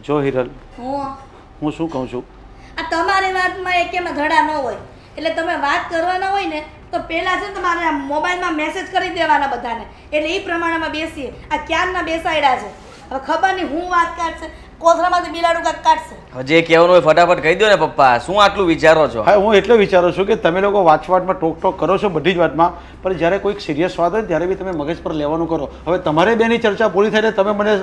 જો હિરલ, હું હું શું કહું છું, આ તમારી વાતમાં એકેમાં ધડા ન હોય એટલે તમે વાત કરવાના હોય ને તો પહેલાં છે ને તમારે આ મોબાઈલમાં મેસેજ કરી દેવાના બધાને એટલે એ પ્રમાણેમાં બેસીએ. આ ક્યારના બેસાડ્યા છે હવે ખબર નહીં હું વાત કાઢશે કોથળામાંથી બિલાડું કાંઈક કાઢશે. હવે જે કહેવાનું હોય ફટાફટ કહી દો ને પપ્પા, શું આટલું વિચારો છો? હા હું એટલે વિચારું છું કે તમે લોકો વાતમાં ટોક કરો છો બધી જ વાતમાં, પણ જ્યારે કોઈક સિરિયસ વાત હોય ત્યારે બી તમે મગજ પર લેવાનું કરો. હવે તમારે બેની ચર્ચા પૂરી થાય તમે મને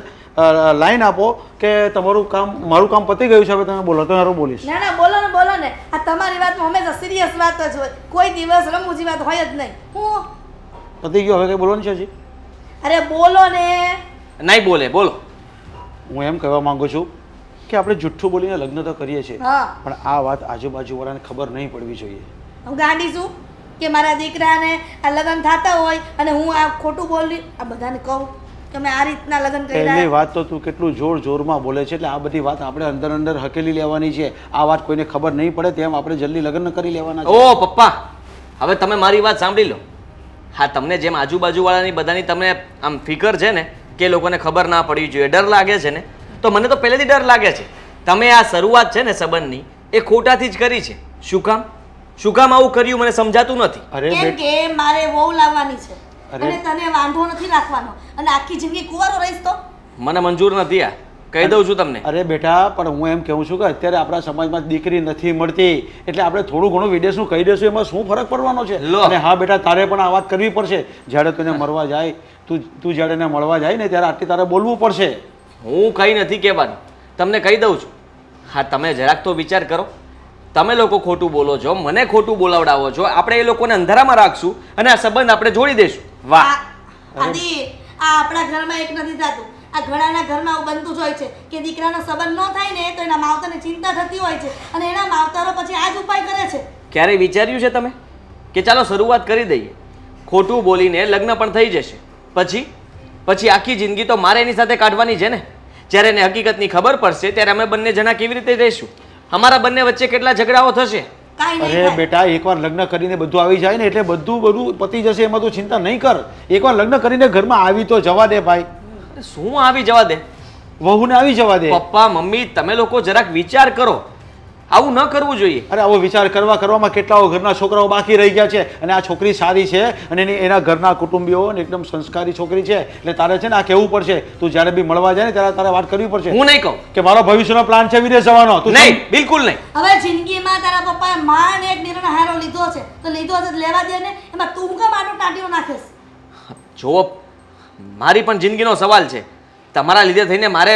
લાઈન આપો કે તમારું કામ મારું કામ પતી ગયું છે, હવે તમે બોલો તો મારું બોલીશ. ના ના બોલો ને આ તમારી વાતમાં હંમેશા સિરિયસ વાત જ હોય, કોઈ દિવસ રમૂજી વાત હોય જ નહીં. હું પતી ગયો, હવે કંઈ બોલવાનું છે હજી? અરે બોલો ને. નહીં બોલે, બોલો. હું એમ કહેવા માંગુ છું કે આપણે જુઠ્ઠું બોલીને લગ્ન તો કરીએ છીએ, હા પણ આ વાત આજુબાજુવાળાને ખબર નહીં પડવી જોઈએ. હું ગાંડી છું કે મારા દીકરાને આ લગ્ન થતા હોય અને હું આ ખોટું બોલી આ બધાને કહું કે મેં આ રીતના લગ્ન પહેલી કર્યા. વાત તો તું કેટલું જોરમાં બોલે છે, એટલે આ બધી વાત આપણે અંદર હકેલી લેવાની છે. આ વાત કોઈને ખબર નહીં પડે તેમ આપણે જલ્દી લગ્ન કરી લેવાના છે. ઓ પપ્પા, હવે તમે મારી વાત સાંભળી લો. હા, તમને જેમ આજુબાજુવાળાની બધાની તમને આમ ફિકર છે ને કે લોકોને ખબર ના પડવી જોઈએ, ડર લાગે છે ને, તો મને તો પહેલેથી ડર લાગે છે. તમે આ શરૂઆત છે ને સંબંધની એ ખોટાથી જ કરી છે. શું કામ આવું કર્યું મને સમજાતું નથી. અરે કેમ કે મારે વહુ લાવવાની છે અરે. અને તને વાંધો નથી રાખવાનો અને આખી જિંદગી કુંવારો રહીશ તો મને મંજૂર નથી આ, કહી દઉં છું તમને. અરે બેટા, પણ હું એમ કહું છું કે અત્યારે આપણા સમાજમાં દીકરી નથી મળતી, એટલે આપણે થોડું ઘણું વિદેશનું કહી દઈશું, એમાં શું ફરક પડવાનો છે? લો. અને હા બેટા, તારે પણ આ વાત કરવી પડશે. જ્યારે તું એને મળવા જાય, તું જ્યારે એને મળવા જાય ને ત્યારે આટલી તારે બોલવું પડશે. હું કંઈ નથી કહેવાનું, તમને કહી દઉં છું. હા, તમે જરાક તો વિચાર કરો. તમે લોકો ખોટું બોલો છો, મને ખોટું બોલાવડાવો છો, આપણે એ લોકોને અંધારામાં રાખશું અને આ સંબંધ આપણે જોડી દઈશું. વાહ. આદિ આ આપણા ઘરમાં એક નથી થતું, આ ઘણાના ઘરમાં આવું બનતું જ હોય છે કે દીકરાનો સંબંધ ન થાય ને તો એના માવતરને ચિંતા થતી હોય છે અને એના માવતરો પછી આ જ ઉપાય કરે છે. ક્યારેય વિચાર્યું છે તમે કે ચાલો શરૂઆત કરી દઈએ, ખોટું બોલીને લગ્ન પણ થઈ જશે, પછી આખી જિંદગી તો મારે એની સાથે કાઢવાની છે ને. જ્યારે એને હકીકતની ખબર પડશે ત્યારે અમે બંને જણા કેવી રીતે રહીશું? અમારા બંને વચ્ચે કેટલા ઝઘડાઓ થશે. કાંઈ નહીં અરે થાય. બેટા, એકવાર લગ્ન કરીને બધું આવી જાય ને એટલે બધું પતી જશે, એમાં તું ચિંતા નહીં કર. એકવાર લગ્ન કરીને ઘરમાં આવી તો જવા દે ભાઈ, શું આવી જવા દે? વહુને આવી જવા દે. પપ્પા મમ્મી, તમે લોકો જરાક વિચાર કરો, આવું ન કરવું જોઈએ. અરે આવો વિચાર કરવામાં કેટલાઓ ઘરના છોકરાઓ બાકી રહી ગયા છે, અને આ છોકરી સારી છે અને એના ઘરના કુટુંબીઓ અને એકદમ સંસ્કારી છોકરી છે, એટલે તારે છે ને આ કહેવું પડશે. તું જ્યારે બી મળવા જાય ને ત્યારે તારે વાત કરવી પડશે હું નહીં કહું. કે મારો ભવિષ્યનો પ્લાન છે વિદેશ જવાનો. તું નહીં, બિલકુલ નહીં. હવે જિંદગીમાં તારા પપ્પાએ માંડ એક નિર્ણય હારો લીધો છે તો લીધો છે તો લેવા દે ને, એમાં તું હું કેમ આટો ટાંટીઓ નાખેશ? જો મારી પણ જિંદગીનો સવાલ છે, તમારા લીધે થઈને મારે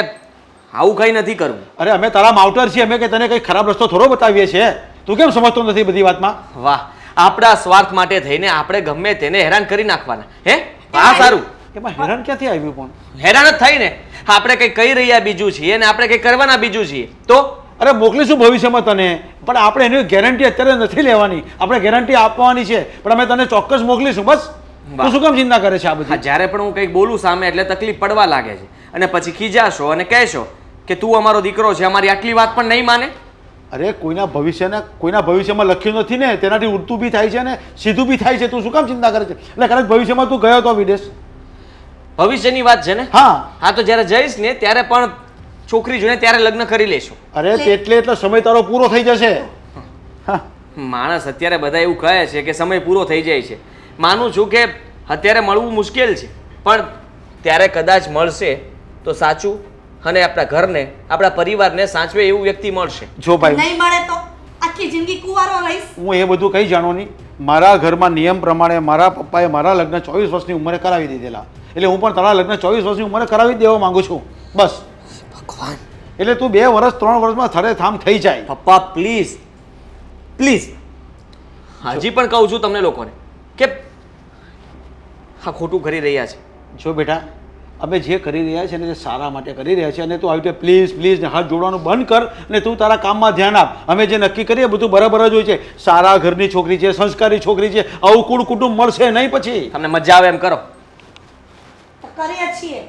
આવું કંઈ નથી કરવું. અરે અમે તારા માવટર છીએ, અમે કે તને કંઈ ખરાબ રસ્તો થોડો બતાવીએ છીએ. તું કેમ સમજતો નથી બધી વાતમાં? વાહ, આપણા સ્વાર્થ માટે થઈને આપણે ગમે તેને હેરાન કરી નાખવાના. હે, આ સારું. એમાં હેરાન ક્યાંથી આવ્યું? પણ હેરાન જ થાય ને. આપણે કંઈ કહી રહ્યા બીજું છીએ અને આપણે કંઈ કરવાના બીજું છીએ. તો અરે મોકલીશું ભવિષ્યમાં તને, પણ આપણે એની ગેરંટી અત્યારે નથી લેવાની. આપણે ગેરંટી આપવાની છે, પણ અમે તને ચોક્કસ મોકલીશું. બસ તું શું કામ ચિંતા કરે છે આ હા, બધી? જ્યારે પણ હું કંઈક બોલું સામે એટલે તકલીફ પડવા લાગે છે અને પછી ખીજાશો અને કહેશો કે તું અમારો દીકરો છે, અમારી આટલી વાત પણ નહીં માને. અરે કોઈના ભવિષ્યમાં લખ્યું નથી ને, તેનાથી ઉડતું બી થાય છે ને સીધું બી થાય છે. તું શું કામ ચિંતા કરે છે? એટલે કદાચ ભવિષ્યમાં તું ગયો તો વિદેશ. ભવિષ્યની વાત છે ને. હા હા, તો જ્યારે જઈશ ને ત્યારે પણ છોકરી જોઈને ત્યારે લગ્ન કરી લેશું. અરે એટલો સમય તારો પૂરો થઈ જશે. હા, માણસ અત્યારે બધા એવું કહે છે કે સમય પૂરો થઈ જાય છે. માનું છું કે અત્યારે મળવું મુશ્કેલ છે, પણ ત્યારે કદાચ મળશે તો સાચું અને આપણા ઘરને આપણા પરિવારને સાચવે એવું વ્યક્તિ મળશે. જો ભાઈ, નહીં મળે તો આખી જિંદગી કુંવારો રહીશ. હું એ બધું કંઈ જાણો નહીં. મારા ઘરમાં નિયમ પ્રમાણે મારા પપ્પાએ મારા લગ્ન 24 વર્ષની ઉંમરે કરાવી દીધેલા, એટલે હું પણ તારા લગ્ન 24 વર્ષની ઉંમરે કરાવી જ દેવા માંગુ છું. બસ ભગવાન. એટલે તું 2 વર્ષ 3 વર્ષમાં થડે થામ થઈ જાય. પપ્પા પ્લીઝ પ્લીઝ, હજી પણ કહું છું તમને લોકોને કે હા ખોટું કરી રહ્યા છે. જો બેટા, અમે જે કરી રહ્યા છીએ ને તે સારા માટે કરી રહ્યા છીએ, અને તું આવી રીતે પ્લીઝ ને હાથ જોડવાનું બંધ કર અને તું તારા કામમાં ધ્યાન આપ. અમે જે નક્કી કરીએ બધું બરાબર જ હોય છે. સારા ઘરની છોકરી છે, સંસ્કારી છોકરી છે, આવું કુળ કુટુંબ મળશે નહીં. પછી તમને મજા આવે એમ કરો. તો કરીએ જ છીએ.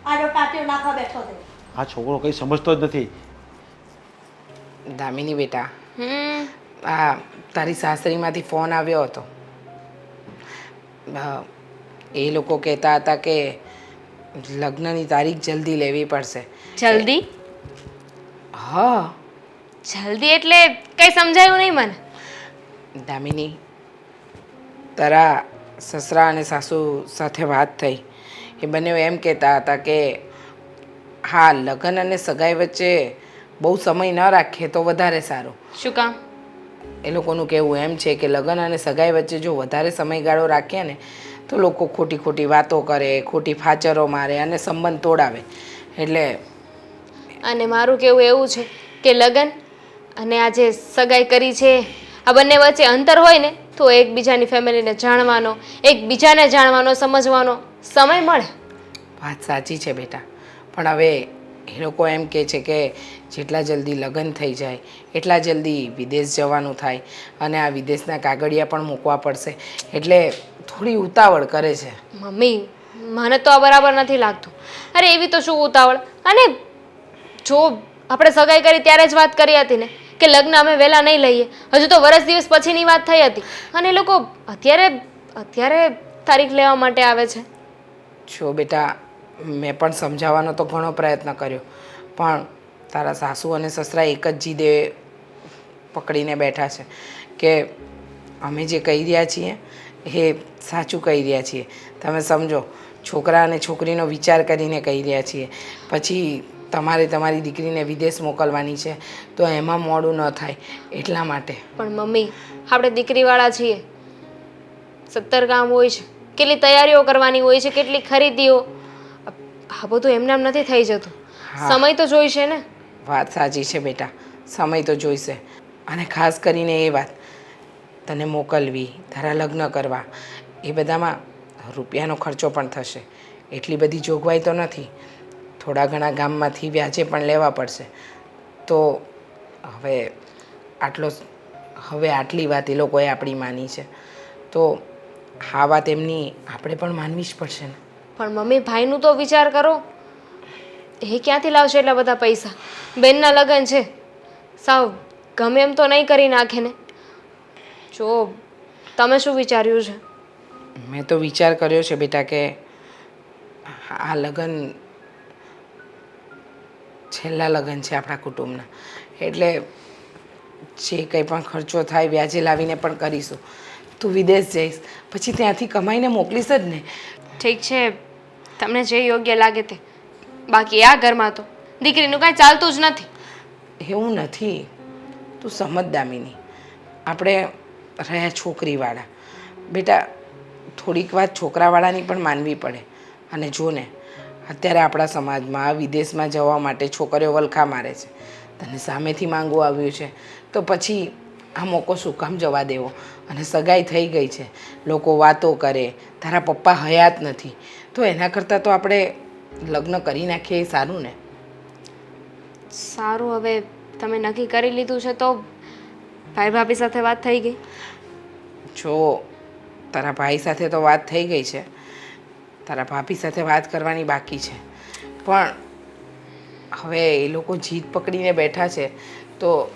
આડો ટાંટીઓ નાખવા બેઠો તે. આ છોકરો કંઈ સમજતો જ નથી. દામિની બેટા, આ તારી સાસરીમાંથી ફોન આવ્યો હતો. એ લોકો કહેતા હતા કે લગ્નની તારીખ જલ્દી લેવી પડશે. જલ્દી? હા જલ્દી એટલે કંઈ સમજાયું નહીં મને. દામિની, તારા સસરા અને સાસુ સાથે વાત થઈ. એ બંને એમ કહેતા હતા કે હા, લગ્ન અને સગાઈ વચ્ચે બહુ સમય ન રાખીએ તો વધારે સારું. શું કામ? એ લોકોનું કહેવું એમ છે કે લગ્ન અને સગાઈ વચ્ચે જો વધારે સમયગાળો રાખીએ ને તો લોકો ખોટી ખોટી વાતો કરે, ખોટી ફાચરો મારે અને સંબંધ તોડાવે. એટલે અને મારું કહેવું એવું છે કે લગ્ન અને આ જે સગાઈ કરી છે આ બંને વચ્ચે અંતર હોય ને તો એકબીજાની ફેમિલીને જાણવાનો, એકબીજાને જાણવાનો, સમજવાનો સમય મળે. વાત સાચી છે બેટા, પણ હવે એ લોકો એમ કહે છે કે જેટલા જલ્દી લગ્ન થઈ જાય એટલા જલ્દી વિદેશ જવાનું થાય અને આ વિદેશના કાગળિયા પણ મૂકવા પડશે. એટલે થોડી ઉતાવળ કરે છે. મમ્મી, મને તો આ બરાબર નથી લાગતું. અરે એવી તો શું ઉતાવળ? અને જો આપણે સગાઈ કરી ત્યારે જ વાત કરી હતી ને કે લગ્ન અમે વહેલા નહીં લઈએ. હજુ તો વર્ષ દિવસ પછીની વાત થઈ હતી અને એ લોકો અત્યારે તારીખ લેવા માટે આવે છે. જો બેટા, મેં પણ સમજાવવાનો તો ઘણો પ્રયત્ન કર્યો, પણ તારા સાસુ અને સસરા એક જ જીદે પકડીને બેઠા છે કે અમે જે કહી રહ્યા છીએ એ સાચું કહી રહ્યા છીએ. તમે સમજો, છોકરા અને છોકરીનો વિચાર કરીને કહી રહ્યા છીએ. પછી તમારે તમારી દીકરીને વિદેશ મોકલવાની છે તો એમાં મોડું ન થાય એટલા માટે. પણ મમ્મી, આપણે દીકરીવાળા છીએ, 70 કામ હોય છે, કેટલી તૈયારીઓ કરવાની હોય છે, કેટલી ખરીદીઓ. આ બધું એમનામ નથી થઈ જતું. સમય તો જોઈશે ને. વાત સાચી છે બેટા, સમય તો જોઈશે. અને ખાસ કરીને એ વાત, તને મોકલવી, તારા લગ્ન કરવા, એ બધામાં રૂપિયાનો ખર્ચો પણ થશે. એટલી બધી જોગવાઈ તો નથી. થોડા ઘણા ગામમાંથી વ્યાજે પણ લેવા પડશે. તો હવે આટલી વાત એ લોકોએ આપણી માની છે તો આ વાત એમની આપણે પણ માનવી જ પડશે ને. પણ મમ્મી, ભાઈનું તો વિચાર કરો. એ ક્યાંથી લાવશે એટલા બધા પૈસા? બેનના લગ્ન છે, સાવ ગમે એમ તો નહીં કરી નાખે ને. જો તમે શું વિચાર્યું છે? મેં તો વિચાર કર્યો છે બેટા કે આ લગ્ન છેલ્લા લગ્ન છે આપણા કુટુંબના. એટલે જે કંઈ પણ ખર્ચો થાય વ્યાજે લાવીને પણ કરીશું. તું વિદેશ જઈશ પછી ત્યાંથી કમાઈને મોકલીશ જ ને. ઠીક છે, તમને જે યોગ્ય લાગે તે. બાકી આ ઘરમાં તો દીકરીનું કાંઈ ચાલતું જ નથી. એવું નથી, તું સમજ દામિની. આપણે રહ્યા છોકરીવાળા. બેટા, થોડીક વાત છોકરાવાળાની પણ માનવી પડે. અને જો ને, અત્યારે આપણા સમાજમાં વિદેશમાં જવા માટે છોકરીઓ વલખા મારે છે. તને સામેથી માંગવું આવ્યું છે તો પછી આ મોકો શું કામ જવા દેવો? અને સગાઈ થઈ ગઈ છે, લોકો વાતો કરે, તારા પપ્પા હયાત નથી, તો એના કરતાં તો આપણે લગ્ન કરી નાખીએ એ સારું ને. સારું, હવે તમે નક્કી કરી લીધું છે તો ભાઈ ભાભી સાથે વાત થઈ ગઈ? જો તારા ભાઈ સાથે તો વાત થઈ ગઈ છે, તારા ભાભી સાથે વાત કરવાની બાકી છે. પણ હવે એ લોકો જીદ પકડીને બેઠા છે તો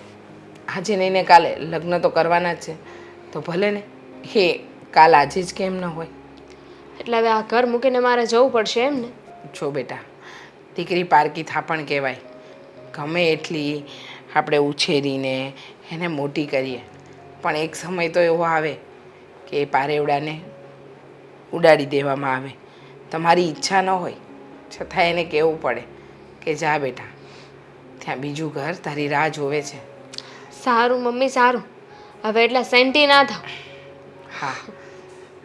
આજે નહીં ને કાલે લગ્ન તો કરવાના જ છે. તો ભલે ને, એ કાલ આજે જ કેમ ન હોય? એટલે હવે આ ઘર મૂકીને મારે જવું પડશે એમ ને? જો બેટા, દીકરી પારકી થાપણ કહેવાય. ગમે એટલી આપણે ઉછેરીને એને મોટી કરીએ, પણ એક સમય તો એવો આવે કે એ પારેવડાને ઉડાડી દેવામાં આવે. તમારી ઈચ્છા ન હોય છતાં એને કહેવું પડે કે જા બેટા, ત્યાં બીજું ઘર તારી રાહ જોવે છે. સારું મમ્મી, સારું. હવે એટલા સેન્ટી ના થાવ.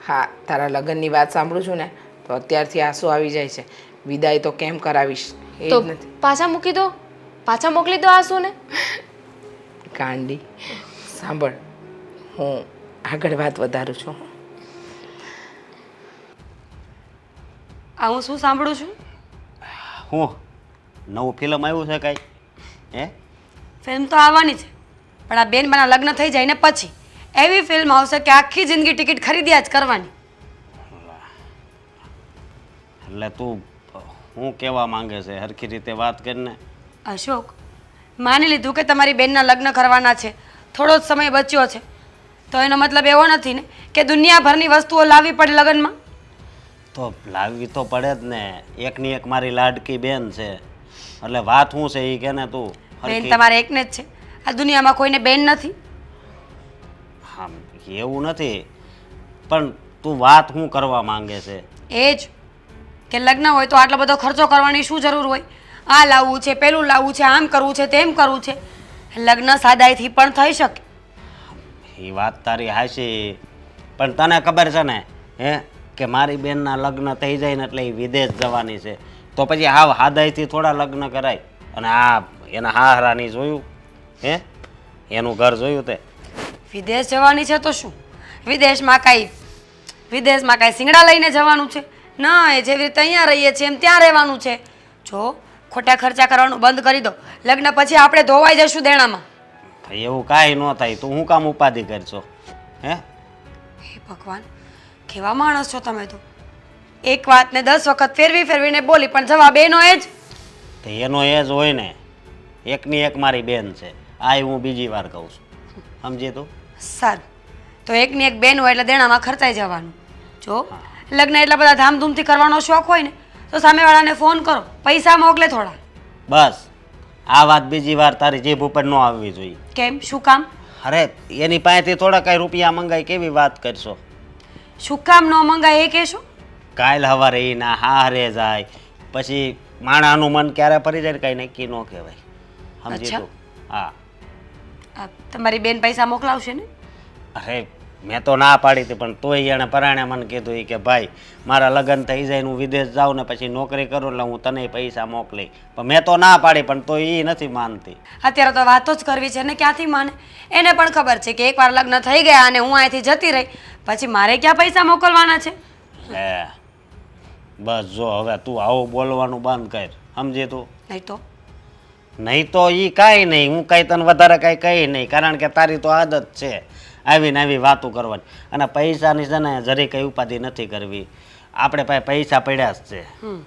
હા, તારા લગ્નની વાત સાંભળું છું ને તો અત્યારથી આંસુ આવી જાય છે. વિદાય તો કેમ કરાવીશ એ જ તો નથી. પાછા મૂકી દો, પાછા મોકલી દો આસુને. કાંડી, સાંભળ, હું આગળ વાત વધારું છું. આ હું શું સાંભળું છું? હું નવું ફિલ્મ આવ્યું છે કાંઈ? હે? ફિલ્મ તો આવવાની છે, પણ આ બેનમાંના લગ્ન થઈ જાય ને પછી એવી ફિલ્મ આવશે કે આખી જિંદગી ટિકિટ ખરીદ્યા જ કરવાની. એટલે તું શું કહેવા માંગે છે? હરખી રીતે વાત કરીને. અશોક, માની લીધું કે તમારી બેનના લગ્ન કરવાના છે, થોડો જ સમય બચ્યો છે, તો એનો મતલબ એવો નથી ને કે દુનિયાભરની વસ્તુઓ લાવવી પડે લગ્નમાં. તો લાવવી તો પડે જ ને. એકની એક મારી લાડકી બેન છે, એટલે વાત શું છે એ કે ને તું બેન તમારે એકને જ છે. આ દુનિયામાં કોઈને બેન નથી. હા એવું નથી, પણ તું વાત શું કરવા માંગે છે? એ જ કે લગ્ન હોય તો આટલો બધો ખર્ચો કરવાની શું જરૂર હોય? આ લાવવું છે, પેલું લાવવું છે, આમ કરવું છે, તેમ કરવું છે. લગ્ન સાદાઈથી પણ થઈ શકે. એ વાત તારી હાચી, પણ તને ખબર છે ને કે મારી બેનના લગ્ન થઈ જાય ને એટલે એ વિદેશ જવાની છે, તો પછી હાવ હાદાઈથી થોડા લગ્ન કરાય? અને આ એના હાહરાની જોયું? એનું ઘર જોયું તે? વિદેશ જવાની છે તો શું? વિદેશમાં કાંઈ સિંગડા લઈને જવાનું છે? ના, એ જેવી રીતે અહીંયા રહીએ છીએ એમ ત્યાં રહેવાનું છે. જો ખોટા ખર્ચા કરવાનું બંધ કરી દો. લગ્ન પછી આપણે ધોવાઈ જશું દેણામાં. એવું કાંઈ ન થાય, તું શું કામ ઉપાધિ કરશો? હે ભગવાન, કેવા માણસ છો તમે તો! એક વાતને 10 વખત ફેરવીને બોલી પણ જવાબ એનો એ જ. તો એનો એ જ હોય ને. એકની એક મારી બેન છે, આ હું બીજી વાર કહું છું, સમજી તું? સારું, તો એકની એક બેન હોય એટલે દેણામાં ખર્ચાઈ જવાનું. જો લગ્ન એટલા બધા ધામધૂમથી કરવાનો શોખ હોય ને તો સામેવાળાને ફોન કરો, પૈસા મોકલે થોડા. બસ આ વાત બીજી વાર તારી જીભ ઉપર ન આવવી જોઈએ. કેમ? શું કામ? અરે એની પાસેથી થોડા કાંઈ રૂપિયા મંગાય કેવી વાત કરશો? શું કામ ન મંગાય એ કહેશો? કાલ સવારે એના હારે જાય, પછી માણાનું મન ક્યારે ફરી જાય કાંઈ નક્કી ન કહેવાય, સમજી તું? હા. તમારી બેન પૈસા મોકલાવશે ને? અરે મેં તો ના પાડી હતી, પણ તોય એણે પરાણે મને કીધું કે ભાઈ મારા લગ્ન થઈ જાય, હું વિદેશ જાઉં ને પછી નોકરી કરું એટલે હું તને પૈસા મોકલી. પણ મેં તો ના પાડી, પણ તો એ નથી માનતી. અત્યારે તો વાતો જ કરવી છે ને, ક્યાંથી માને? એને પણ ખબર છે કે એકવાર લગ્ન થઈ ગયા અને હું અહીંથી જતી રહી પછી મારે ક્યાં પૈસા મોકલવાના છે. હે બસ જો હવે તું આવું બોલવાનું બંધ કર, સમજી તું? નહીં તો એ કાંઈ નહીં, હું કાંઈ તને વધારે કાંઈ કહી નહીં, કારણ કે તારી તો આદત છે આવીને આવી વાતો કરવાની. અને પૈસાની છે ને જરી કંઈ ઉપાધિ નથી કરવી. આપણે પાસે પૈસા પડ્યા જ છે.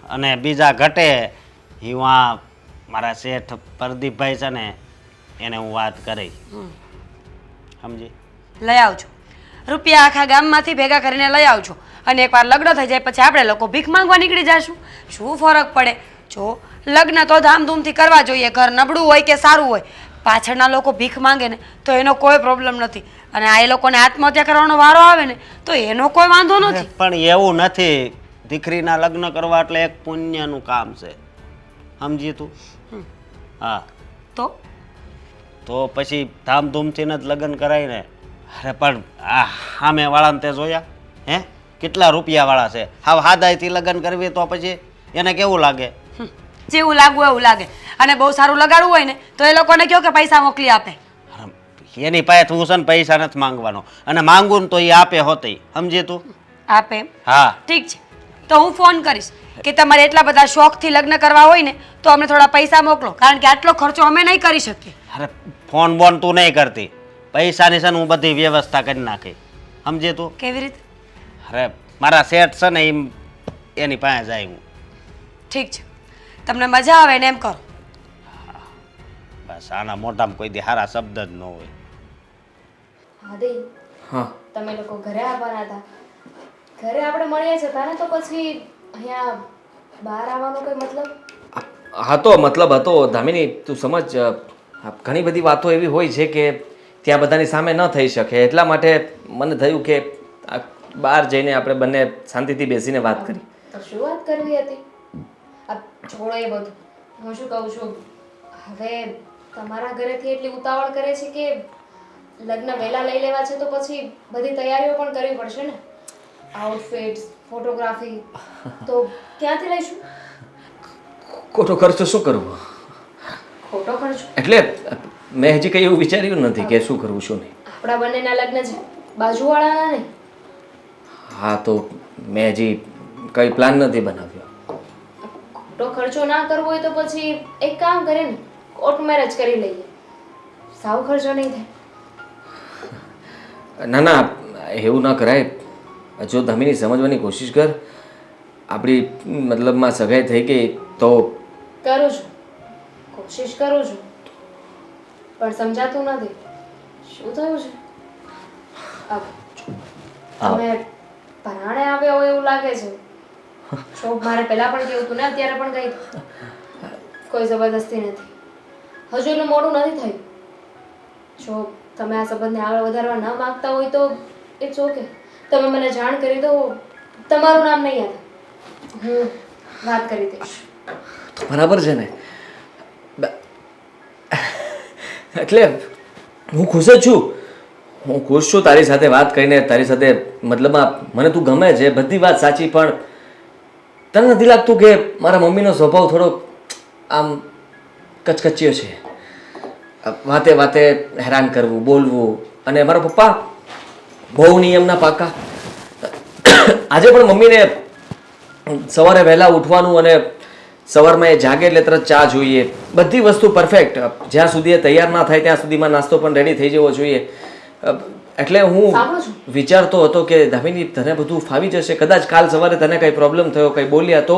અને બીજા ઘટે એ હું આ મારા શેઠ પ્રદીપભાઈ છે ને એને હું વાત કરી, સમજી? લઈ આવજો રૂપિયા, આખા ગામમાંથી ભેગા કરીને લઈ આવજો. અને એકવાર લગ્ન થઈ જાય પછી આપણે લોકો ભીખ માંગવા નીકળી જશું. શું ફરક પડે? જો લગ્ન તો ધામધૂમથી કરવા જોઈએ, ઘર નબળું હોય કે સારું હોય. પાછળના લોકો ભીખ માંગે ને તો એનો કોઈ પ્રોબ્લેમ નથી, અને આ એ લોકોને આત્મહત્યા કરવાનો વારો આવે ને તો એનો કોઈ વાંધો નથી. પણ એવું નથી, દીકરીના લગ્ન કરવા એટલે એક પુણ્યનું કામ છે, સમજી તું? હા. તો પછી ધામધૂમથી જ લગ્ન કરાય ને. અરે પણ આ સામે વાળાને તે જોયા? કેટલા રૂપિયાવાળા છે. હાવ હાદાઈથી લગ્ન કરવી તો પછી એને કેવું લાગે? જેવું લાગવું એવું લાગે. અને બહુ સારું લગાડવું હોય ને તો એ લોકોને કહો કે પૈસા મોકલી આપે. એની પાસે તું છે ને પૈસા નથી માંગવાનો, અને માંગવું ને તો એ આપે હોતી, સમજી તું? આપે? હા. ઠીક છે, તો હું ફોન કરીશ કે તમારે એટલા બધા શોખથી લગ્ન કરવા હોય ને તો અમને થોડા પૈસા મોકલો, કારણ કે આટલો ખર્ચો અમે નહીં કરી શકીએ. અરે ફોન બોન તું નહીં કરતી, પૈસાની છે ને હું બધી વ્યવસ્થા કરી નાખી, સમજી તું? કેવી રીતે? અરે મારા શેઠ છે ને એની પાસે જાય હું. ઠીક છે, તમને મજા આવે ને એમ કરો. બસ આના મોઢામાં કોઈ દી સારા શબ્દ જ ન હોય. આદિ, હા તમે લોકો ઘરે આવવાના હતા. ઘરે આપણે મળીએ છીએ તાને, તો પછી અહીંયા બહાર આવવાનો કોઈ મતલબ? હતો મતલબ હતો ધામિની, તું સમજ, ઘણી બધી વાતો એવી હોય છે કે ત્યાં બધાની સામે ન થઈ શકે, એટલા માટે મને થયું કે બહાર જઈને આપણે બંને શાંતિથી બેસીને વાત કરી. તો શું વાત કરવી હતી? આ છોડો એ બધું. હું શું કહું છું, હવે તમારા ઘરેથી એટલી ઉતાવળ કરે છે કે લગ્ન વહેલા લઈ લેવા છે, તો પછી બધી તૈયારીઓ પણ કરવી પડશે ને. આઉટફિટ્સ, ફોટોગ્રાફી, તો ક્યાંથી લઈશું? ખોટો ખર્ચો શું કરવો? ખોટો ખર્ચો એટલે મેં હજી કંઈ એવું વિચાર્યું નથી કે શું કરવું શું નહીં. આપણા બંનેના લગ્ન છે, બાજુવાળાના નહીં. હા, તો મેં હજી કંઈ પ્લાન નથી બનાવ્યો. ખોટો ખર્ચો ના કરવો હોય તો પછી એક કામ કરે ને, કોર્ટ મેરેજ કરી લઈએ, સાવ ખર્ચો નહીં થાય. ના ના, એવું ના કરાય. જો ધમીની સમજવાની કોશિશ કર. આપણી મતલબમાં સગાઈ થઈ ગઈ તો કરું છું, કોશિશ કરું છું, પણ સમજાતું નથી. શું થયું છે? તમે પરાણે આવ્યા હોય એવું લાગે છે. શોખ મારે પહેલા પણ કેવું હતું ને અત્યારે પણ કહી. કોઈ જબરદસ્તી નથી. હજુ એટલું મોડું નથી થયું. જો તમે આ સંબંધને આગળ વધારવા ન માંગતા હોય તો ઇટ્સ ઓકે. તમે મને જાણ કરી દો, તમારું નામ નહીં આવે, હું વાત કરી દઈશ. બરાબર છે ને? એટલે હું ખુશ જ છું. હું ખુશ છું તારી સાથે વાત કરીને, તારી સાથે મતલબમાં મને તું ગમે છે, બધી વાત સાચી, પણ તને નથી લાગતું કે મારા મમ્મીનો સ્વભાવ થોડો આમ કચકચ્યો છે? વાતે વાતે હેરાન કરવું, બોલવું, અને મારા પપ્પા બહુ નિયમના પાકા. આજે પણ મમ્મીને સવારે વહેલા ઉઠવાનું અને સવારમાં એ જાગે એટલે તરત ચા જોઈએ, બધી વસ્તુ પરફેક્ટ. જ્યાં સુધી એ તૈયાર ના થાય ત્યાં સુધીમાં નાસ્તો પણ રેડી થઈ જવો જોઈએ. એટલે હું વિચારતો હતો કે દામિની તને બધું ફાવી જશે. કદાચ કાલ સવારે તને કંઈ પ્રોબ્લેમ થયો, કંઈ બોલ્યા, તો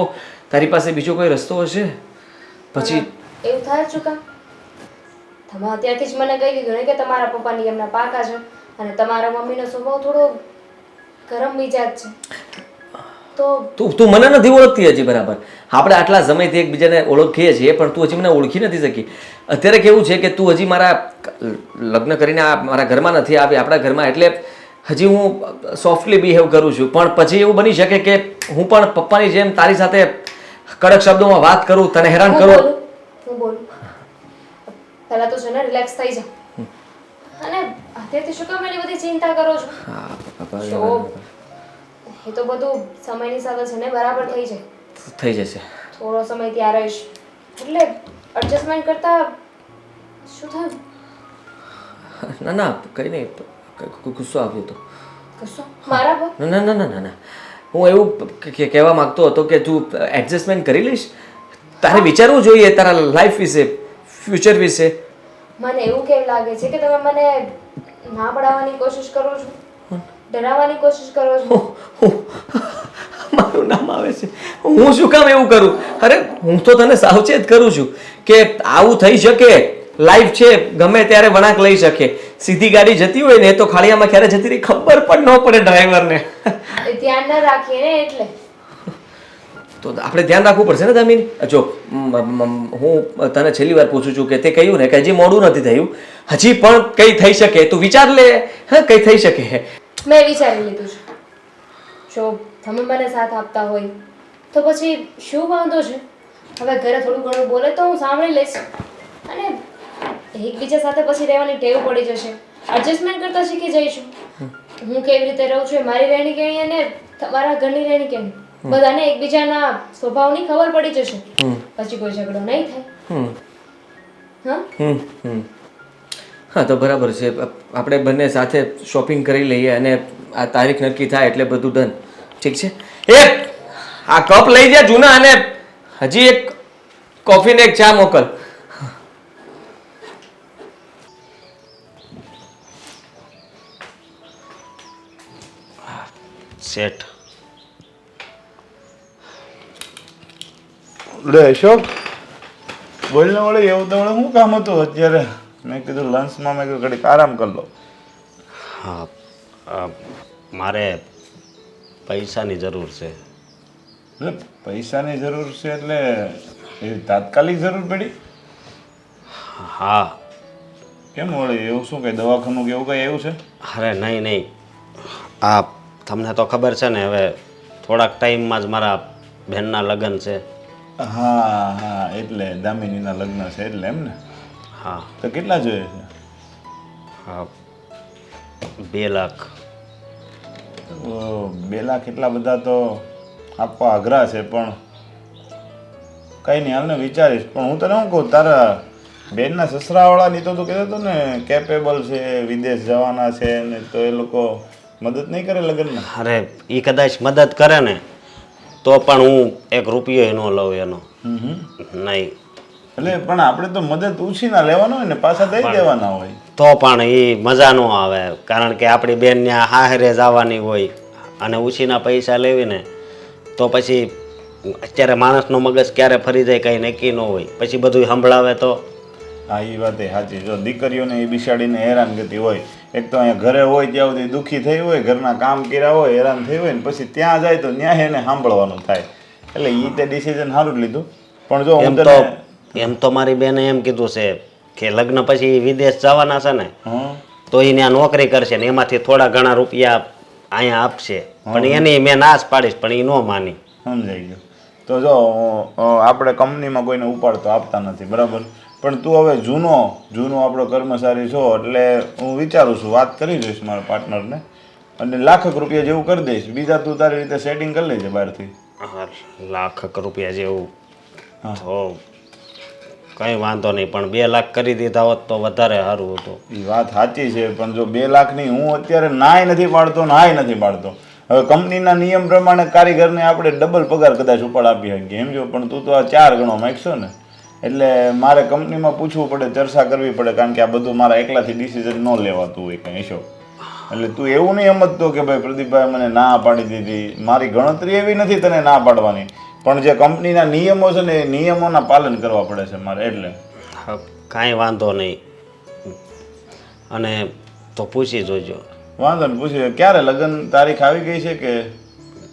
તારી પાસે બીજો કોઈ રસ્તો હશે. પછી એવું થાય જ ચૂકા. તમે અત્યારથી જ મને કહી દીધું ને કે તમારા પપ્પા નિયમના પાકા છે અને તમારા મમ્મીનો સ્વભાવ થોડો ગરમ મિજાજ છે. તો તું મને નથી ઓળખતી હજી બરાબર. આપણે આટલા સમયથી એકબીજાને ઓળખીએ છીએ, પણ તું હજી મને ઓળખી નથી શકી. અત્યારે કેવું છે કે તું હજી મારા લગ્ન કરીને મારા ઘરમાં નથી આવી, આપણા ઘરમાં, એટલે હજી હું સોફ્ટલી બિહેવ કરું છું. પણ પછી એવું બની શકે કે હું પણ પપ્પાની જેમ તારી સાથે કડક શબ્દોમાં વાત કરું, તને હેરાન કરું. હું બોલું પહેલા તો છે ને રિલેક્સ થઈ જા. અને અત્યારથી શું કામ એટલી બધી ચિંતા કરો છો? જો એ તો બધું સમયની સાથે છે ને બરાબર થઈ જાય. થઈ જશે. થોડો સમય ત્યાં રહીશ એટલે એડજસ્ટમેન્ટ કરતા શું થયું? ના ના કંઈ નહીં, ગુસ્સો આવ્યો હતો. ગુસ્સો મારા પર? ના ના ના ના ના, હું એવું કહેવા માંગતો હતો કે તું એડજસ્ટમેન્ટ કરી લઈશ. તારે વિચારવું જોઈએ તારા લાઈફ વિશે, ફ્યુચર વિશે. મને એવું કેમ લાગે છે કે તમે મને ના પડાવવાની કોશિશ કરો છો, ડરાવવાની કોશિશ કરો છો? મારું નામ આવે છે. હું શું કામ એવું કરું? અરે હું તો તને સાવચેત કરું છું કે આવું થઈ શકે. લાઈફ છે, ગમે ત્યારે વળાંક લઈ શકે. સીધી ગાડી જતી હોય ને તો ખાળિયામાં ક્યારે જતી રહી ખબર પણ ન પડે ડ્રાઈવરને. ધ્યાન ના રાખીએ ને એટલે. તો આપણે ધ્યાન રાખવું પડશે ને દામિની. જો હું તને છેલ્લી વાર પૂછું છું કે તે કહ્યું ને કે હજી મોડું નથી થયું, હજી પણ કંઈ થઈ શકે. તું વિચાર લે. હા, કંઈ થઈ શકે. મેં વિચારી લીધું છે. જો તમે મને સાથ આપતા હોય તો પછી શું વાંધો છે? હવે ઘરે થોડું ઘણું બોલે તો હું સાંભળી લઈશ અને એકબીજા સાથે પછી રહેવાની ટેવ પડી જશે. એડજસ્ટમેન્ટ કરતા શીખી જઈશું. હું કેવી રીતે રહું છું, મારી રહેણી કેણી અને તમારા ઘરની રહેણી કેણી, બધાને એકબીજાના સ્વભાવની ખબર પડી જશે. પછી કોઈ ઝઘડો નહીં થાય. હા તો બરાબર છે. આપણે બંને સાથે શોપિંગ કરી લઈએ અને આ તારીખ નક્કી થાય એટલે બધું ડન. ઠીક છે? આ કપ લઈ જા જૂના, અને હજી એક કોફી ને એક ચા મોકલ. શેઠ લે અશોક, બોલ ને વળે. એવું તો વળે શું કામ હતું અત્યારે? મેં કીધું લંચમાં મેં કીધું ઘડીક આરામ કરી લો. હા, મારે પૈસાની જરૂર છે. એટલે પૈસાની જરૂર છે એટલે એવી તાત્કાલિક જરૂર પડી? હા. કેમ વળે? એવું શું કંઈ દવાખાનું કે એવું કંઈ એવું છે? અરે નહીં નહીં, આ તમને તો ખબર છે ને, હવે થોડાક ટાઈમમાં જ મારા બહેનના લગ્ન છે. હા હા, એટલે દામિનીના લગ્ન છે એટલે એમ ને? હા. તો કેટલા જોઈએ છે? હા, 2 લાખ. 2 લાખ એટલા બધા તો આપવા અઘરા છે, પણ કંઈ નહીં, હાલને વિચારીશ. પણ હું તને શું કહું, તારા બેનના સસરાવાળાની તો તું કહેતો હતો ને કેપેબલ છે, વિદેશ જવાના છે ને, તો એ લોકો મદદ નહીં કરે લગ્નમાં? અરે એ કદાચ મદદ કરે ને તો પણ હું 1 રૂપિયો ન લઉં એનો. નહીં. એટલે પણ આપણે તો મદદ ઉછીના લેવાનો હોય ને, પાછા દઈ દેવાના હોય. તો પણ એ મજા ન આવે, કારણ કે આપણી બેન ત્યાં હાહરે જવાની હોય અને ઉછીના પૈસા લેવીને તો પછી અત્યારે માણસનો મગજ ક્યારે ફરી જાય કંઈ નક્કી ન હોય. પછી બધું સંભળાવે તો. હા, એ વાત એ સાચી. જો દીકરીઓને એ બિસાડીને હેરાનગતિ હોય, એક તો અહીંયા ઘરે હોય ત્યાં સુધી દુઃખી થઈ હોય, ઘરના કામ કર્યા હોય, હેરાન થઈ હોય ને પછી ત્યાં જાય તો ન્યાય એને સાંભળવાનું થાય. એટલે એ તે ડિસિઝન સારું જ લીધું. પણ જો હું એમ તો મારી બેને એમ કીધું છે કે લગ્ન પછી વિદેશ જવાના છે ને હા તો એને આ નોકરી કરશે ને એમાંથી થોડા ઘણા રૂપિયા અહીંયા આપશે પણ એની મેં ના જ પાડીશ પણ એ ન માની. સમજાઈ ગયું. તો જો આપણે કંપનીમાં કોઈને ઉપાડતો આપતા નથી બરાબર, પણ તું હવે જૂનો આપણો કર્મચારી છો એટલે હું વિચારું છું, વાત કરી દઈશ મારા પાર્ટનરને અને લાખક રૂપિયા જેવું કરી દઈશ. બીજા તું તારી રીતે સેટિંગ કરી લેજે બહારથી. લાખક રૂપિયા જેવું તો કઈ વાંધો નહીં, પણ 2 લાખ કરી દીધા હોત તો વધારે સારું હતું. એ વાત સાચી છે, પણ જો 2 લાખની હું અત્યારે નાય નથી પાડતો નાય નથી પાડતો. હવે કંપનીના નિયમ પ્રમાણે કારીગરને આપણે ડબલ પગાર કદાચ ઉપાડ આપી શકીએ એમ જો, પણ તું તો આ 4 ગણો માંગશો ને એટલે મારે કંપનીમાં પૂછવું પડે, ચર્ચા કરવી પડે, કારણ કે આ બધું મારા એકલાથી ડિસિઝન ન લેવાતું હોય કંઈ હિશોબ. એટલે તું એવું નહીં સમજતો કે ભાઈ પ્રદીપભાઈ મને ના પાડી દીધી, મારી ગણતરી એવી નથી તને ના પાડવાની, પણ જે કંપનીના નિયમો છે ને એ નિયમોના પાલન કરવા પડે છે મારે. એટલે કાંઈ વાંધો નહીં, અને તો પૂછી જોજો. વાંધો ને પૂછી. ક્યારે લગ્ન તારીખ આવી ગઈ છે કે?